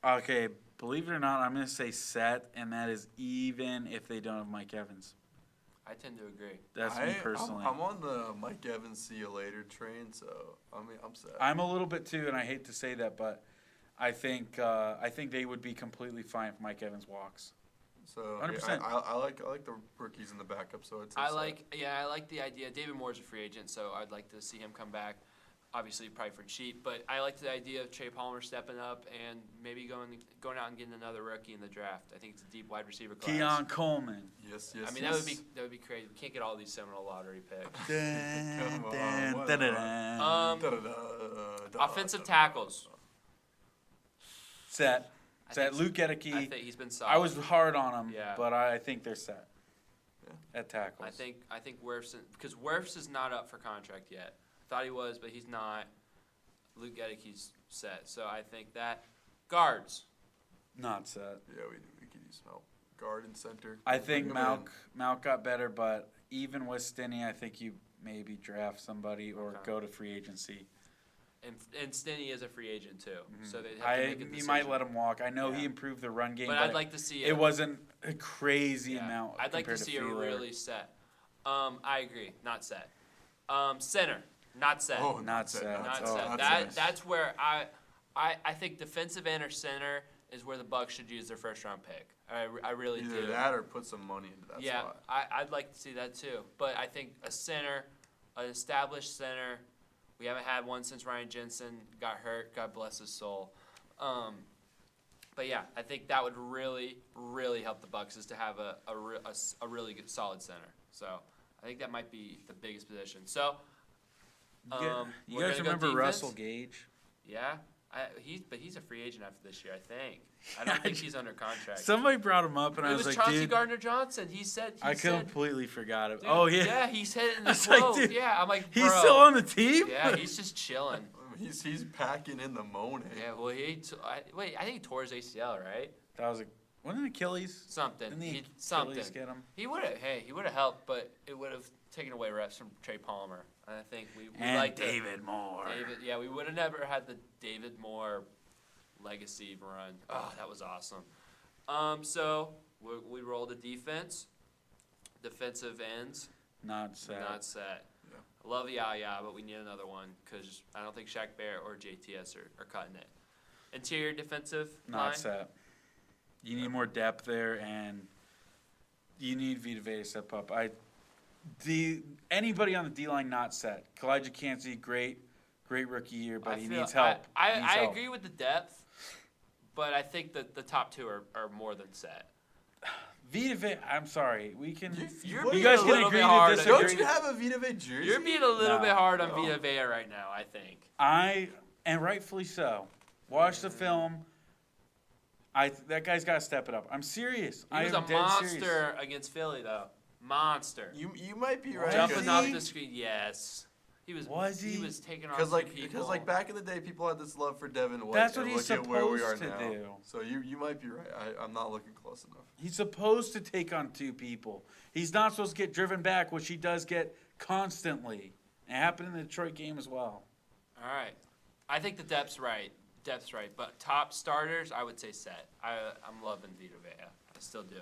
Okay, believe it or not, I'm going to say set, and that is even if they don't have Mike Evans. I tend to agree. That's me personally. I'm on the Mike Evans see you later train, so I'm set. I'm a little bit too, and I hate to say that, but I think they would be completely fine if Mike Evans walks. So 100%. I like the rookies in the backup. So it's. I like the idea. David Moore's a free agent, so I'd like to see him come back. Obviously, probably for cheap, but I like the idea of Trey Palmer stepping up and maybe going out and getting another rookie in the draft. I think it's a deep wide receiver class. Keon Coleman. Yes. I mean, that would be crazy. We can't get all these Seminole lottery picks. Offensive tackles. Set. Luke Gedeke. I think he's been solid. I was hard on him, Yeah. but I think they're set at tackles. I think Wirfs, because Wirfs is not up for contract yet. I thought he was, but he's not. Luke Gedeke's set, so I think that guards. Not set. Yeah, we could use help. Guard and center. I think Malk got better, but even with Stinney, I think you maybe draft somebody or go to free agency. And Stinney is a free agent too, so they have to make a decision. You might let him walk. I know he improved the run game, but I'd like to see it. It wasn't a crazy amount. I'd like to see it really set. I agree, not set. Center, not set. Oh, not set. Not Oh, set. That's where I think defensive end or center is where the Bucs should use their first round pick. I really do. Either that or put some money into that spot. I'd like to see that too. But I think a center, an established center. We haven't had one since Ryan Jensen got hurt. God bless his soul. But yeah, I think that would really, really help the Bucs is to have a really good, solid center. So I think that might be the biggest position. So you guys remember Russell Gage? Yeah, he's a free agent after this year, I think. I don't think he's under contract. Somebody brought him up, and I was like, Chauncey dude. Gardner-Johnson. I completely forgot it. Dude, oh, yeah. Yeah, he said it in the quote. Dude, yeah, I'm like, bro. He's still on the team? Yeah, he's just chilling. He's packing in the Monet. Yeah, well, I think he tore his ACL, right? That was wasn't it Achilles? Something. Didn't the Something. Achilles get him? He would have helped, but it would have taken away reps from Trey Palmer. And I think we And like David Moore. We would have never had the David Moore legacy run. Oh, that was awesome. So we rolled a defense, defensive ends. Not set. Not set. Yeah. I love Yaya, but we need another one because I don't think Shaq Barrett or JTS are cutting it. Interior defensive Not line. set. You need more depth there, and you need Vita Vea to step up. Anybody on the D line not set. Kalijah Cansey, great rookie year, but he needs help. I agree with the depth, but I think that the top two are more than set. Vita Vea, I'm sorry. We can. You're you being guys a can little agree bit to hard. disagree. Don't you have a Vita Vea jersey? You're being a little No. bit hard on No. Vita Vea right now, I think. And rightfully so. Watch the film. That guy's got to step it up. I'm serious. He was I am a dead monster serious. against Philly, though. Monster. You might be right. Jumping Was off he? the screen, yes. He was. Was he? He was taking off Because people. back in the day, people had this love for Devin White. That's and what he's look at where we are supposed to now. do. So you might be right. I'm not looking close enough. He's supposed to take on two people. He's not supposed to get driven back, which he does get constantly. It happened in the Detroit game as well. All right. I think the depth's right. But top starters, I would say set. I'm loving Vita Vea. I still do.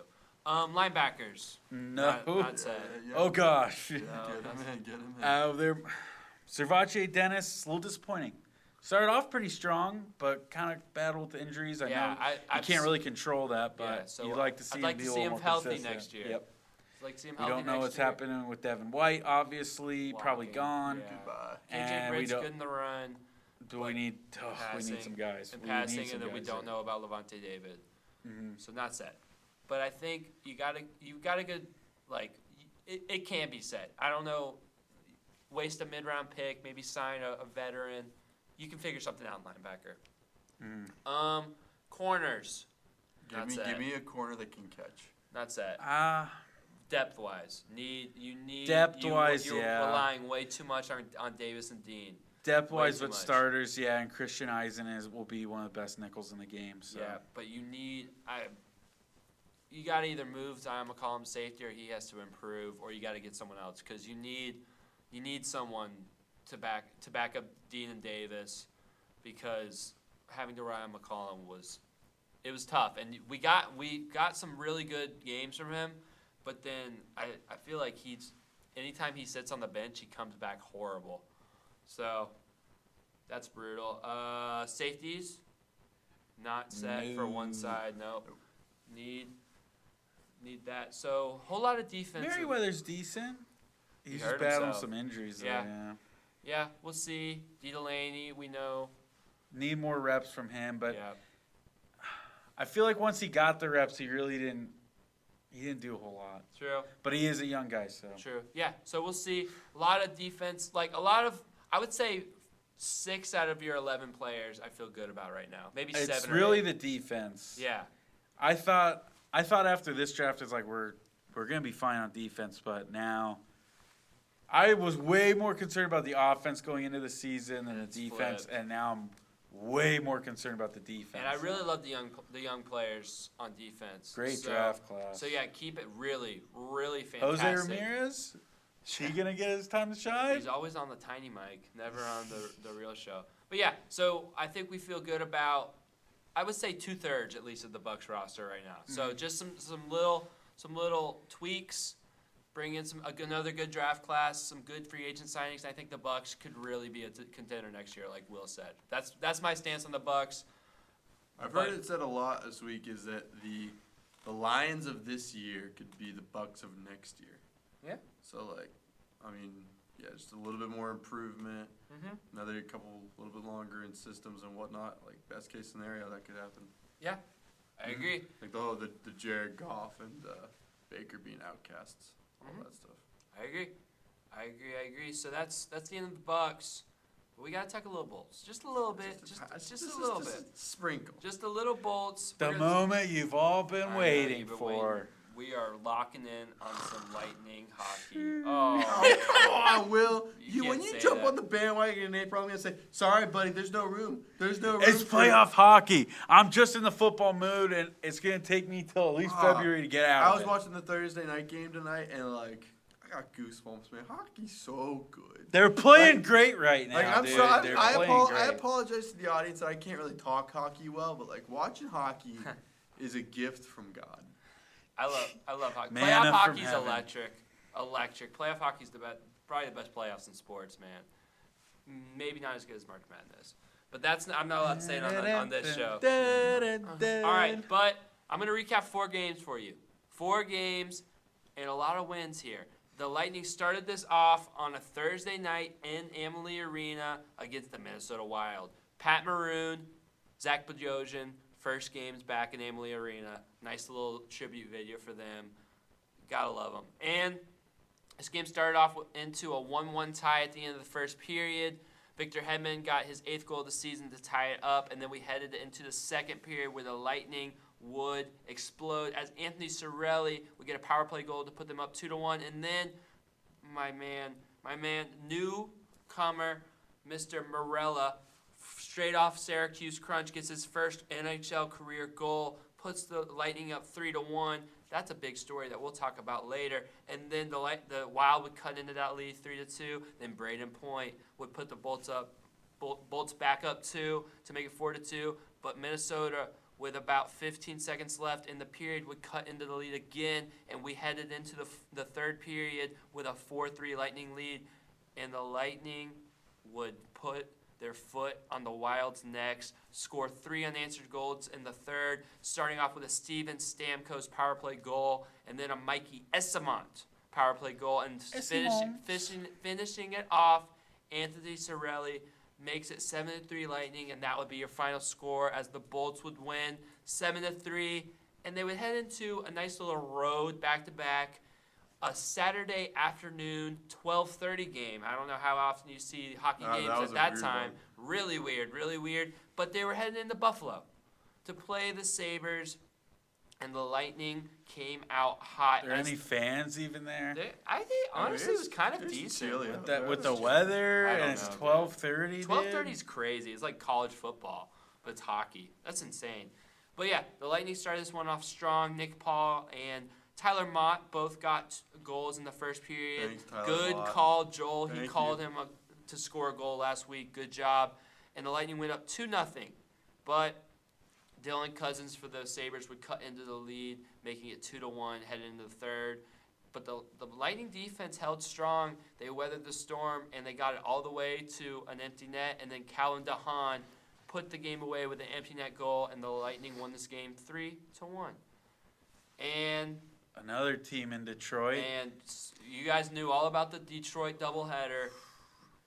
Linebackers. No. Not set. Yeah. Oh, gosh. No, Get him in. They're Servace Dennis, a little disappointing. Started off pretty strong, but kind of battled with injuries. I know you can't really control that, but so you'd like to see I'd like him be to a see little him more healthy consistent. next year. Yep. I'd like to see him We healthy don't know next what's year. happening with Devin White, obviously, probably Walking, gone. yeah. Goodbye. KJ And we Britt's don't- good in the run. Do we need Passing, some guys. And We passing, need some and then we guys, don't yeah. know about Levante David. Mhm. So not set. But I think you've got a good, it can be set. I don't know, waste a mid-round pick, maybe sign a veteran. You can figure something out in linebacker. Corners. Give me a corner that can catch. Not set. Depth-wise. Depth-wise, you're yeah. relying way too much on Davis and Dean. Depth-wise Way too with much. starters, yeah, and Christian Eisen will be one of the best nickels in the game. So. Yeah, but you got to either move Zion McCollum safety, or he has to improve, or you got to get someone else because you need someone to back up Dean and Davis, because having to rely on McCollum was tough, and we got some really good games from him, but then I feel like anytime he sits on the bench, he comes back horrible. So that's brutal. Safeties, not set for one side. Nope. Need that. So whole lot of defense. Merriweather's decent. He's just hurt battling himself. some injuries. Yeah. Though, yeah. Yeah, we'll see. D. Delaney, we know. Need more reps from him, but Yeah. I feel like once he got the reps, he really didn't. He didn't do a whole lot. True. But he is a young guy, so. True. Yeah. So we'll see. A lot of defense. I would say 6 out of your 11 players I feel good about right now. Maybe 7 It's or really 8. the defense. Yeah. I thought after this draft, it's like we're gonna be fine on defense, but now I was way more concerned about the offense going into the season than the It's defense, flipped. and now I'm way more concerned about the defense. And I really love the young players on defense. Great draft class. So yeah, keep it really, really Jose fantastic. Ramirez, is he gonna get his time to shine? He's always on the tiny mic, never on the real show. But yeah, so I think we feel good about, I would say 2/3 at least of the Bucs roster right now. So just some little tweaks, bring in another good draft class, some good free agent signings. I think the Bucs could really be a contender next year, like Will said. That's my stance on the Bucs. I've heard it said a lot this week is that the Lions of this year could be the Bucs of next year. Yeah. So just a little bit more improvement. Mm-hmm. Another little bit longer in systems and whatnot. Like best case scenario, that could happen. Yeah, I agree. Like the Jared Goff and Baker being outcasts, all that stuff. I agree. So that's the end of the Bucs. But we gotta talk a little bolts, just a little bit, just a little bit, Sprinkle. just a little bolts. The moment you've all been waiting for. We are locking in on some lightning hockey. Oh, on, Will. You When can't you say jump that. on the bandwagon in April, I'm going to say, sorry, buddy, there's no room. There's no room. It's for playoff hockey. I'm just in the football mood, and it's going to take me till at least February to get out I of was it. watching the Thursday night game tonight, and, like, I got goosebumps, man. Hockey's so good. They're playing great right now, Like, I'm dude. sorry, They're I playing great. apologize to the audience that I can't really talk hockey well, but, like, watching hockey is a gift from God. I love hockey. Manna Playoff from hockey's heaven. electric. Playoff hockey's probably the best playoffs in sports, man. Maybe not as good as March Madness, but I'm not allowed to say it on this show. All right, but I'm gonna recap 4 games for you. 4 games and a lot of wins here. The Lightning started this off on a Thursday night in Amalie Arena against the Minnesota Wild. Pat Maroon, Zach Bogosian, first games back in Amalie Arena. Nice little tribute video for them. Gotta love them. And this game started off into a 1-1 tie at the end of the first period. Victor Hedman got his 8th goal of the season to tie it up, and then we headed into the second period where the Lightning would explode as Anthony Cirelli would get a power play goal to put them up 2-1, and then my man, newcomer, Mr. Morella, straight off Syracuse Crunch, gets his first NHL career goal, puts the Lightning up 3-1. That's a big story that we'll talk about later. And then the Wild would cut into that lead 3-2. Then Braden Point would put the Bolts back up 2 to make it 4-2. But Minnesota, with about 15 seconds left in the period, would cut into the lead again, and we headed into the third period with a 4-3 Lightning lead, and the Lightning would put their foot on the Wild's necks, score 3 unanswered goals in the third, starting off with a Steven Stamkos power play goal, and then a Mikey Esamont power play goal, and finishing it off, Anthony Cirelli makes it 7-3 Lightning, and that would be your final score as the Bolts would win 7-3, and they would head into a nice little road back-to-back, a Saturday afternoon 12:30 game. I don't know how often you see hockey games at that time. Really weird. But they were heading into Buffalo to play the Sabres, and the Lightning came out hot. Are there any fans even there? I think, honestly, it was kind of decent. With the weather, I don't and it's know, 12:30. 12:30 is crazy. It's like college football, but it's hockey. That's insane. But yeah, the Lightning started this one off strong. Nick Paul and Tyler Mott both got goals in the first period. Thanks, Tyler Good Mott. call, Joel. He Thank called you. him to score a goal last week. Good job. And the Lightning went up 2-0. But Dylan Cousins for the Sabres would cut into the lead, making it 2-1, heading into the third. But the Lightning defense held strong. They weathered the storm, and they got it all the way to an empty net. And then Callan DeHaan put the game away with an empty net goal, and the Lightning won this game 3-1. And Another team in Detroit. And you guys knew all about the Detroit doubleheader,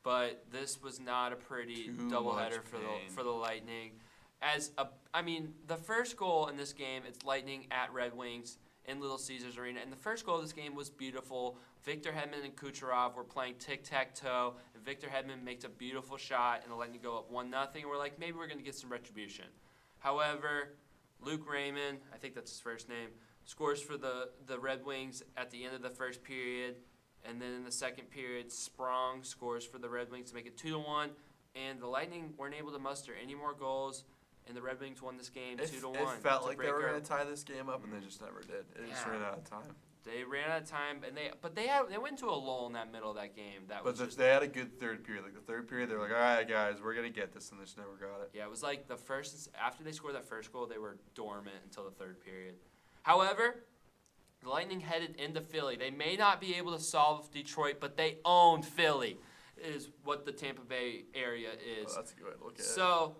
but this was not a pretty doubleheader for the Lightning. The first goal in this game, it's Lightning at Red Wings in Little Caesars Arena, and the first goal of this game was beautiful. Victor Hedman and Kucherov were playing tic-tac-toe, and Victor Hedman makes a beautiful shot, and the Lightning go up 1-0, and we're like, maybe we're going to get some retribution. However, Luke Raymond, I think that's his first name, scores for the Red Wings at the end of the first period, and then in the second period, Sprong scores for the Red Wings to make it 2-1, and the Lightning weren't able to muster any more goals, and the Red Wings won this game 2-1. It felt like they were going to tie this game up, and they just never did. It just ran out of time. They ran out of time, and they went into a lull in that middle of that game. They had a good third period. Like the third period, they were like, all right, guys, we're going to get this, and they just never got it. Yeah, it was like after they scored that first goal, they were dormant until the third period. However, the Lightning headed into Philly. They may not be able to solve Detroit, but they owned Philly, is what the Tampa Bay area is. Oh, that's a good way to look at it. So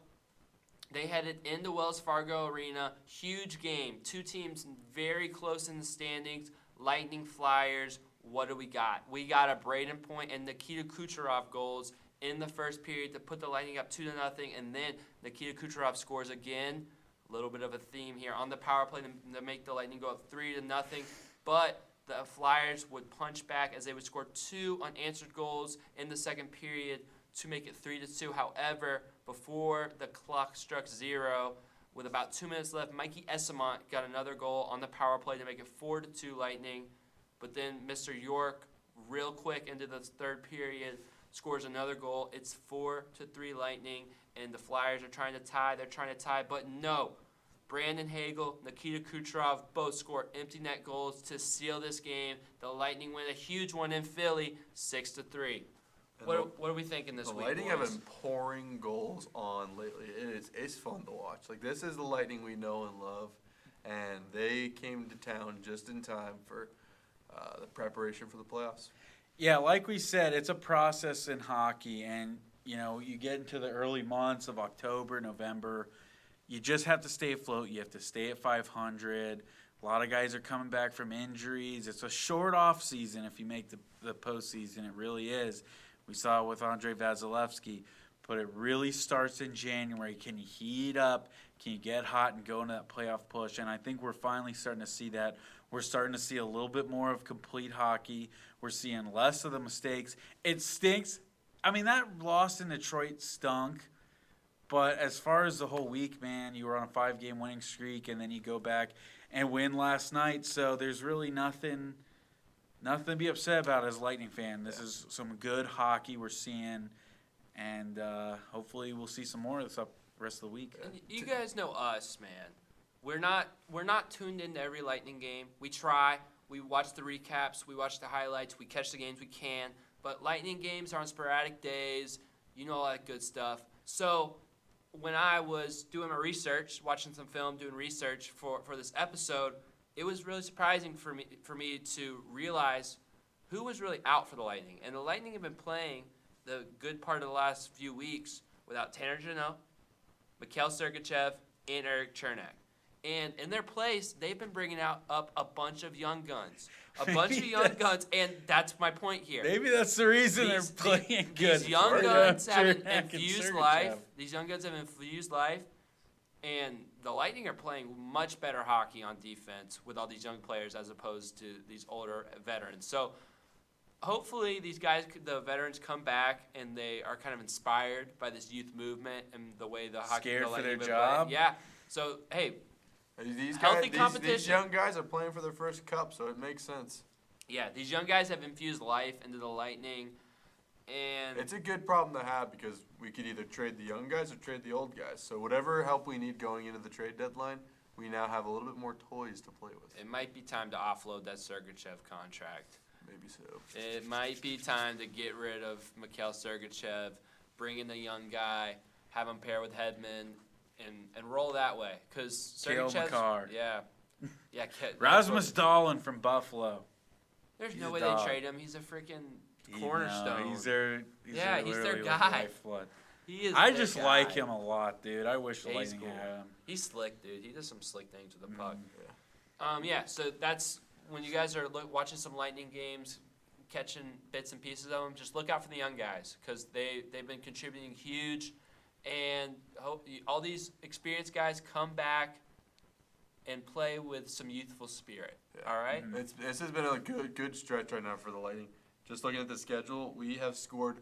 they headed into Wells Fargo Arena. Huge game. 2 teams very close in the standings. Lightning, Flyers. What do we got? We got a Braden Point and Nikita Kucherov goals in the first period to put the Lightning up 2-0, and then Nikita Kucherov scores again. A little bit of a theme here on the power play to make the Lightning go up 3-0, but the Flyers would punch back as they would score 2 unanswered goals in the second period to make it 3-2. However, before the clock struck 0, with about 2 minutes left, Mikey Esamont got another goal on the power play to make it 4-2 Lightning. But then Mr. York real quick into the third period, scores another goal. It's 4-3 Lightning, and the Flyers are trying to tie. They're trying to tie, but no. Brandon Hagel, Nikita Kucherov both score empty net goals to seal this game. The Lightning win a huge one in Philly, 6-3. What are we thinking this week, The Lightning boys? have been pouring goals on lately. It's fun to watch. Like, this is the Lightning we know and love, and they came to town just in time for the preparation for the playoffs. Yeah, like we said, it's a process in hockey, and you get into the early months of October, November. You just have to stay afloat. You have to stay at 500. A lot of guys are coming back from injuries. It's a short off season if you make the postseason. It really is. We saw it with Andrei Vasilevsky, but it really starts in January. Can you heat up? Can you get hot and go into that playoff push? And I think we're finally starting to see that. We're starting to see a little bit more of complete hockey. We're seeing less of the mistakes. It stinks. I mean, that loss in Detroit stunk. But as far as the whole week, man, you were on a 5-game winning streak, and then you go back and win last night. So there's really nothing to be upset about as a Lightning fan. This is some good hockey we're seeing, and hopefully we'll see some more of this up the rest of the week. And you guys know us, man. We're not tuned into every Lightning game. We try. We watch the recaps. We watch the highlights. We catch the games we can. But Lightning games are on sporadic days. You know all that good stuff. So when I was doing my research, watching some film, doing research for this episode, it was really surprising for me to realize who was really out for the Lightning. And the Lightning have been playing the good part of the last few weeks without Tanner Jeannot, Mikhail Sergachev, and Eric Chernak. And in their place, they've been bringing up a bunch of young guns. And that's my point here. Maybe that's the reason they're playing good. These young guns have infused life. And the Lightning are playing much better hockey on defense with all these young players as opposed to these older veterans. So hopefully these guys, the veterans, come back and they are kind of inspired by this youth movement and the way the hockey. Scared the for their Lightning job. Yeah. So hey, These healthy guys, competition. These young guys are playing for their first cup, so it makes sense. yeah, these young guys have infused life into the Lightning, and It's a good problem to have because we could either trade the young guys or trade the old guys. So whatever help we need going into the trade deadline, we now have a little bit more toys to play with. it might be time to offload that Sergachev contract. Maybe so. It might be time to get rid of Mikhail Sergachev, bring in the young guy, have him pair with Hedman, and roll that way. Because Cale Sergachev's, Makar. yeah. Rasmus Dahlin from Buffalo. There's He's no a way dog. they trade him. He's a freaking cornerstone. He's their He's their literally guy. lifeblood. He is. I their just guy. like him a lot, dude. I wish the Yeah, he's Lightning cool. had him. He's slick, dude. He does some slick things with the puck. Yeah. So that's when you guys are watching some Lightning games, catching bits and pieces of them. Just look out for the young guys because they've been contributing huge, and hope all these experienced guys come back and play with some youthful spirit. Yeah. All right? This has been a good stretch right now for the Lightning. Just looking at the schedule, we have scored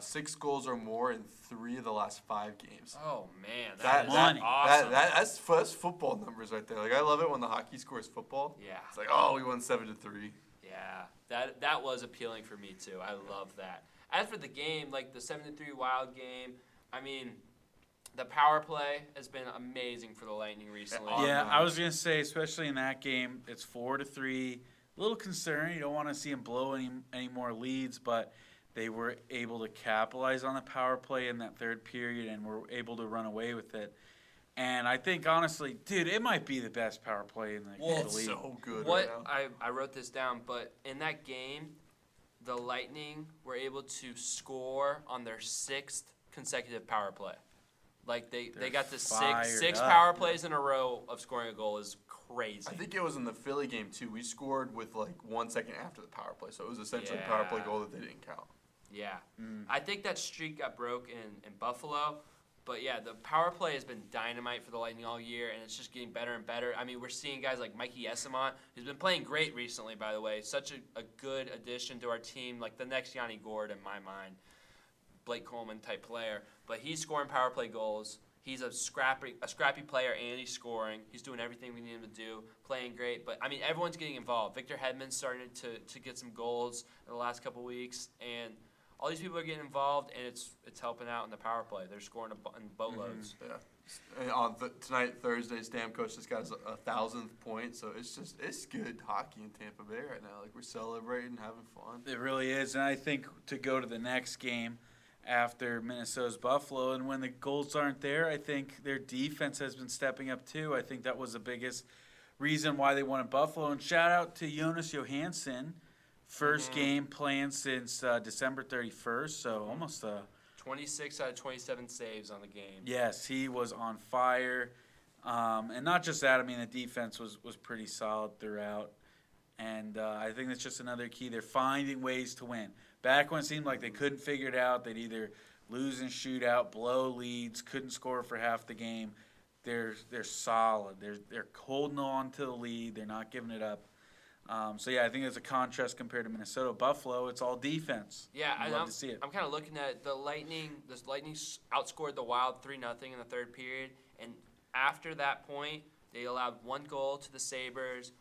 6 goals or more in 3 of the last 5 games. Oh man, That- is that- awesome. That's football numbers right there. Like, I love it when the hockey scores football. Yeah. It's like, oh, we won 7-3. Yeah, that was appealing for me too. I love that. As for the game, like the 7-3 Wild game, I mean, the power play has been amazing for the Lightning recently. Yeah, I was gonna say, especially in that game, it's 4-3. A little concerned. You don't want to see him blow any more leads, but they were able to capitalize on the power play in that third period and were able to run away with it. And I think, honestly, dude, it might be the best power play in the It's league. so good What right now. I wrote this down, but in that game, the Lightning were able to score on their 6th consecutive power play. Like they got the six up. power plays in a row of scoring a goal is crazy. I think it was in the Philly game, too. We scored with, 1 second after the power play. So it was essentially a power play Yeah. goal that they didn't count. Yeah. I think that streak got broke in Buffalo. But, yeah, the power play has been dynamite for the Lightning all year, and it's just getting better and better. I mean, we're seeing guys like Mikey Esamont, who's been playing great recently, by the way. Such a good addition to our team, like the next Yanni Gord in my mind. Blake Coleman type player. But he's scoring power play goals. He's a scrappy player, and he's scoring. He's doing everything we need him to do, playing great. But, I mean, everyone's getting involved. Victor Hedman's started to get some goals in the last couple weeks, and all these people are getting involved, and it's helping out in the power play. They're scoring in boatloads. Yeah. And on tonight, Thursday, Stamkos just got his 1,000th point, so it's good hockey in Tampa Bay right now. Like, we're celebrating, having fun. It really is, and I think to go to the next game after Minnesota's Buffalo, and when the goals aren't there, I think their defense has been stepping up too. I think that was the biggest reason why they won at Buffalo. And shout out to Jonas Johansson, first game playing since December 31st, so almost 26 out of 27 saves on the game. Yes, he was on fire. And not just that, I mean, the defense was pretty solid throughout. And I think that's just another key. They're finding ways to win. Back when it seemed like they couldn't figure it out, they'd either lose in shootout, blow leads, couldn't score for half the game. They're solid. They're holding on to the lead. They're not giving it up. So, yeah, I think it's a contrast compared to Minnesota. Buffalo, it's all defense. Yeah, I'd love to see it. I'm kind of looking at the Lightning. The Lightning outscored the Wild 3-0 in the third period. And after that point, they allowed 1 goal to the Sabres,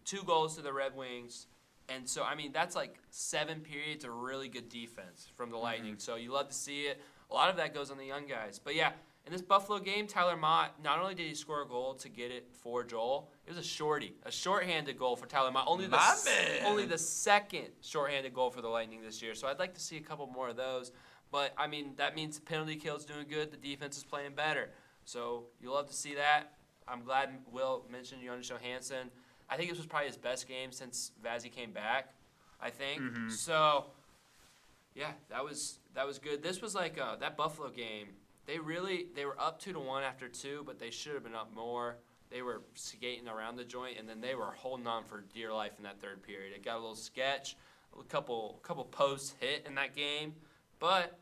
2 goals to the Red Wings. And so, I mean, that's like 7 periods of really good defense from the Lightning. So you love to see it. A lot of that goes on the young guys. But, yeah, in this Buffalo game, Tyler Mott, not only did he score a goal to get it for Joel, it was a shorthanded goal for Tyler Mott. Only the second shorthanded goal for the Lightning this year. So I'd like to see a couple more of those. But, I mean, that means the penalty kill's doing good. The defense is playing better. So you'll love to see that. I'm glad Will mentioned Jonas Johansson. I think this was probably his best game since Vazzy came back, I think. So, yeah, that was good. This was like that Buffalo game. They were up 2-1 after 2, but they should have been up more. They were skating around the joint, and then they were holding on for dear life in that third period. It got a little sketch, a couple posts hit in that game, but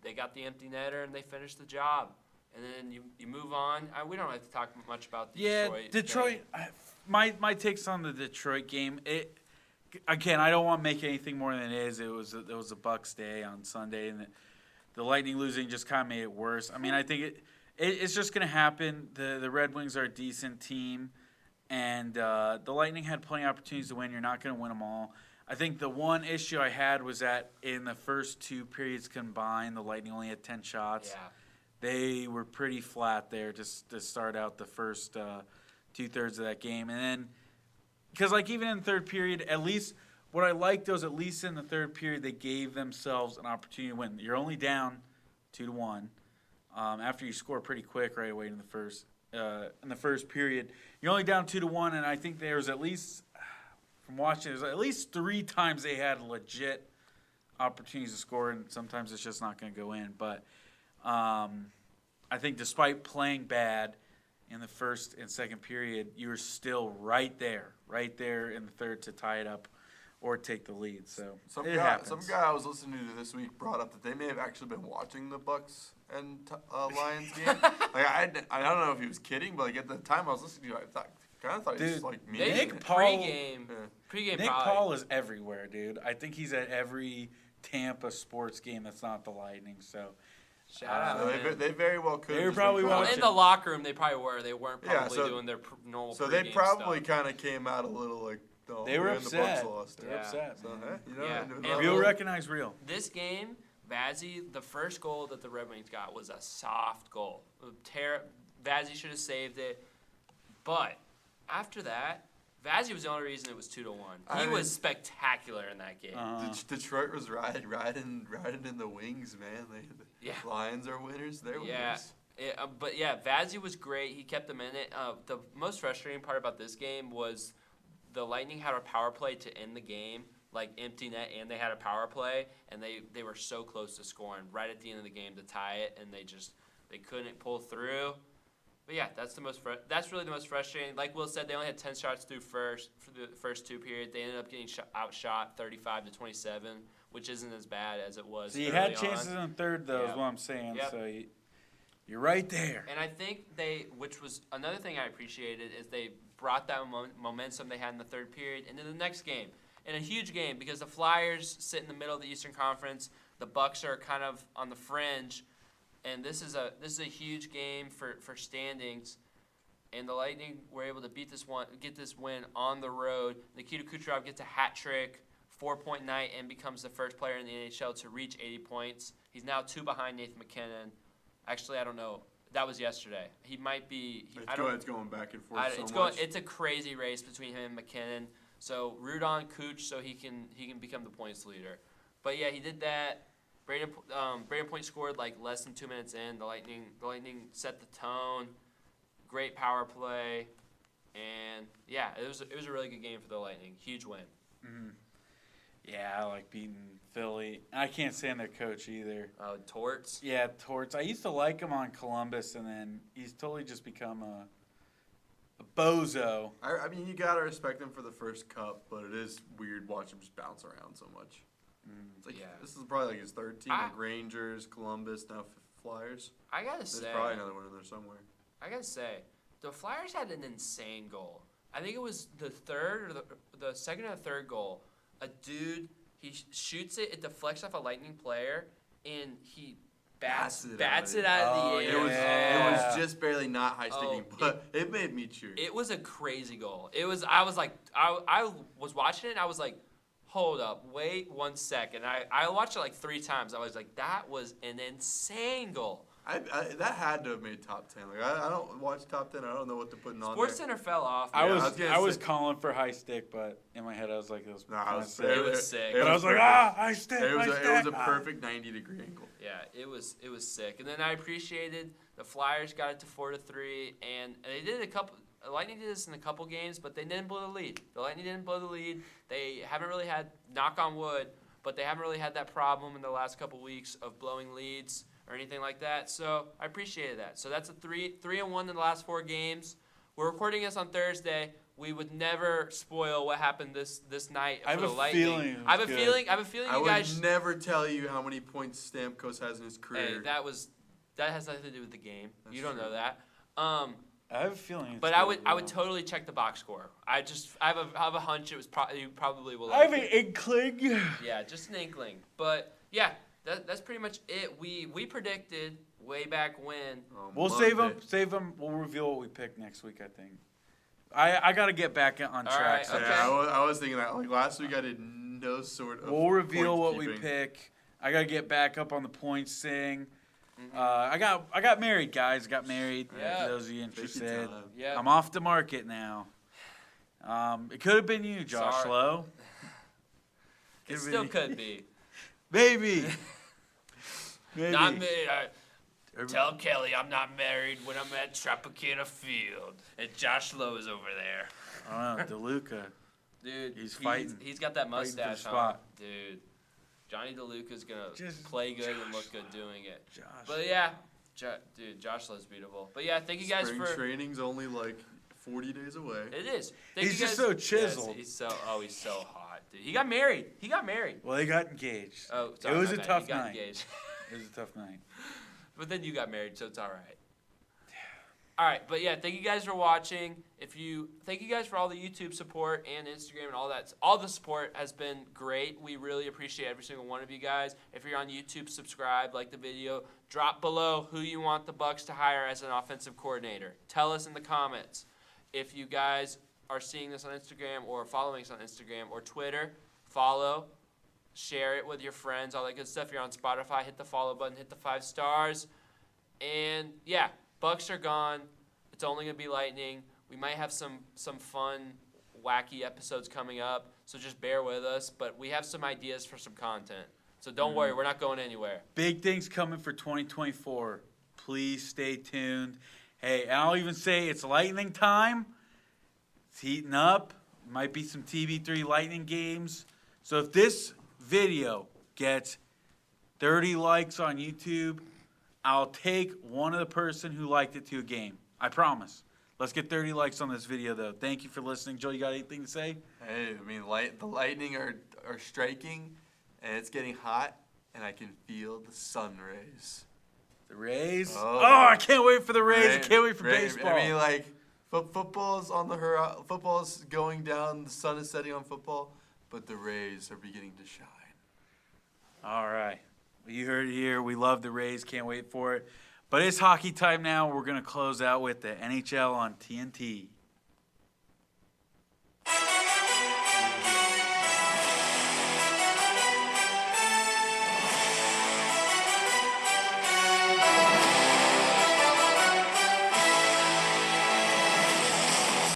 they got the empty netter and they finished the job. And then you move on. We don't have to talk much about Detroit. Yeah, Detroit. My takes on the Detroit game. Again, I don't want to make anything more than it is. It was a Bucs day on Sunday, and the Lightning losing just kind of made it worse. I mean, I think it's just going to happen. The Red Wings are a decent team, and the Lightning had plenty of opportunities to win. You're not going to win them all. I think the one issue I had was that in the first 2 periods combined, the Lightning only had 10 shots. Yeah. They were pretty flat there just to start out the first 2/3 of that game. And then, because like even in the third period, at least what I liked was at least in the third period they gave themselves an opportunity to win. You're only down 2-1 after you score pretty quick right away in the first period. You're only down 2-1, and I think there was at least, from watching, there's at least 3 times they had legit opportunities to score, and sometimes it's just not going to go in. But I think despite playing bad in the first and second period, you were still right there in the third to tie it up or take the lead. So some it guy happens. I was listening to this week brought up that they may have actually been watching the Bucs and Lions game. Like I don't know if he was kidding, but like at the time I was listening to it, I kind of thought he was just like me. Nick Paul, pregame. Nick Paul is everywhere, dude. I think he's at every Tampa sports game that's not the Lightning. So. Shout out. So they very well could. They were probably watching. In the locker room, they probably were. They weren't probably doing their normal. So they probably kind of came out a little like. They were upset. The Bucs lost. They're upset. So, Real recognize real. This game, Vazzy, the first goal that the Red Wings got was a soft goal. Vazzy should have saved it, but after that, Vazzy was the only reason it was 2-1. He was spectacular in that game. Detroit was riding in the wings, man. The Lions are winners. They're winners. But Vazzy was great. He kept them in it. The most frustrating part about this game was the Lightning had a power play to end the game, like empty net, and they had a power play, and they were so close to scoring right at the end of the game to tie it, and they couldn't pull through. But yeah, that's really the most frustrating. Like Will said, they only had 10 shots for the first 2 periods. They ended up getting outshot 35-27, which isn't as bad as it was. So you had chances in the third, though, is what I'm saying. Yep. So you're right there. And I think which was another thing I appreciated, is they brought that momentum they had in the third period into the next game. In a huge game, because the Flyers sit in the middle of the Eastern Conference, the Bucs are kind of on the fringe. and this is a huge game for standings. And the Lightning were able to get this win on the road. Nikita Kucherov gets a hat trick, 4-point night, and becomes the first player in the NHL to reach 80 points. He's now 2 behind Nathan McKinnon. Actually, I don't know. That was yesterday. He might be. It's going back and forth. It's a crazy race between him and McKinnon. So root on Cooch so he can become the points leader. But yeah, he did that. Braden Point scored like less than 2 minutes in. The Lightning set the tone. Great power play, and yeah, it was a really good game for the Lightning. Huge win. Mm-hmm. Yeah, I like beating Philly. I can't stand their coach either. Torts. Yeah, Torts. I used to like him on Columbus, and then he's totally just become a bozo. I mean, you gotta respect him for the first cup, but it is weird watching him just bounce around so much. It's like, this is probably like his third team. Like Rangers, Columbus, now Flyers. I gotta say, there's probably another one in there somewhere. I gotta say, the Flyers had an insane goal. I think it was the third or the second or the third goal. A dude, he shoots it, it deflects off a Lightning player, and he bats it out of the air. It was just barely not high sticking, but it made me cheer. It was a crazy goal. I was watching it, and I was like, hold up, wait 1 second. I watched it like 3 times. I was like, that was an insane goal. That had to have made top 10. Like I don't watch top 10. I don't know what to put on Sports Center fell off. I was calling for high stick, but in my head I was like, it was sick. But I was like, high stick. It was a perfect 90-degree angle. Yeah, it was sick. And then I appreciated the Flyers got it to 4-3, and they did Lightning did this in a couple games, but they didn't blow the lead. The Lightning didn't blow the lead. They haven't really had, knock on wood, but they haven't really had that problem in the last couple weeks of blowing leads or anything like that. So I appreciated that. So that's a 3-1 in the last 4 games. We're recording this on Thursday. We would never spoil what happened this night for the Lightning. I have a feeling you guys. I would never tell you how many points Stamkos has in his career. Hey, that has nothing to do with the game. That's you don't true. know that. I have a feeling. But I would totally check the box score. I have a hunch it was you probably will. I have an inkling. Yeah, just an inkling. But yeah, that's pretty much it. We predicted way back when. We'll save them. We'll reveal what we pick next week, I think. I got to get back on track. Right, okay. Yeah, I was thinking that. Like last week, I did no sort of. We'll reveal what we pick. I got to get back up on the points thing. Mm-hmm. I got married, guys. Got married. Yeah. For those of you interested. Yeah. I'm off the market now. It could have been you, Josh Lowe. It still could be. Maybe. Not me. Tell Kelly I'm not married when I'm at Tropicana Field. And Josh Lowe is over there. I don't know, DeLuca. Dude, he's fighting. He's got that mustache on. Dude, Johnny DeLuca's going to play good and look good doing it. Josh. But yeah, dude, Josh Lowe's beautiful. But yeah, thank you guys Spring training's only like 40 days away. It is. He's just so chiseled. Yes, he's so hot, dude. He got married. Well, they got engaged. Oh, sorry, it was a tough night. Engaged. It was a tough night. But then you got married, so it's all right. All right, but yeah, thank you guys for watching. Thank you guys for all the YouTube support and Instagram and all that. All the support has been great. We really appreciate every single one of you guys. If you're on YouTube, subscribe, like the video. Drop below who you want the Bucs to hire as an offensive coordinator. Tell us in the comments. If you guys are seeing this on Instagram or following us on Instagram or Twitter, follow, share it with your friends, all that good stuff. If you're on Spotify, hit the follow button, hit the 5 stars. And yeah, Bucs are gone. It's only going to be Lightning. We might have some fun, wacky episodes coming up, so just bear with us. But we have some ideas for some content. So don't worry, we're not going anywhere. Big things coming for 2024. Please stay tuned. Hey, I'll even say it's Lightning time. It's heating up. Might be some TB3 Lightning games. So if this video gets 30 likes on YouTube, I'll take one of the person who liked it to a game. I promise. Let's get 30 likes on this video, though. Thank you for listening. Joe, you got anything to say? Hey, I mean, the Lightning are striking, and it's getting hot, and I can feel the sun rays. The Rays? Oh, I can't wait for the Rays. I can't wait for baseball. I mean, like, football's on the horizon. Football's going down. The sun is setting on football, but the Rays are beginning to shine. All right. You heard it here. We love the Rays. Can't wait for it. But it's hockey time now. We're going to close out with the NHL on TNT.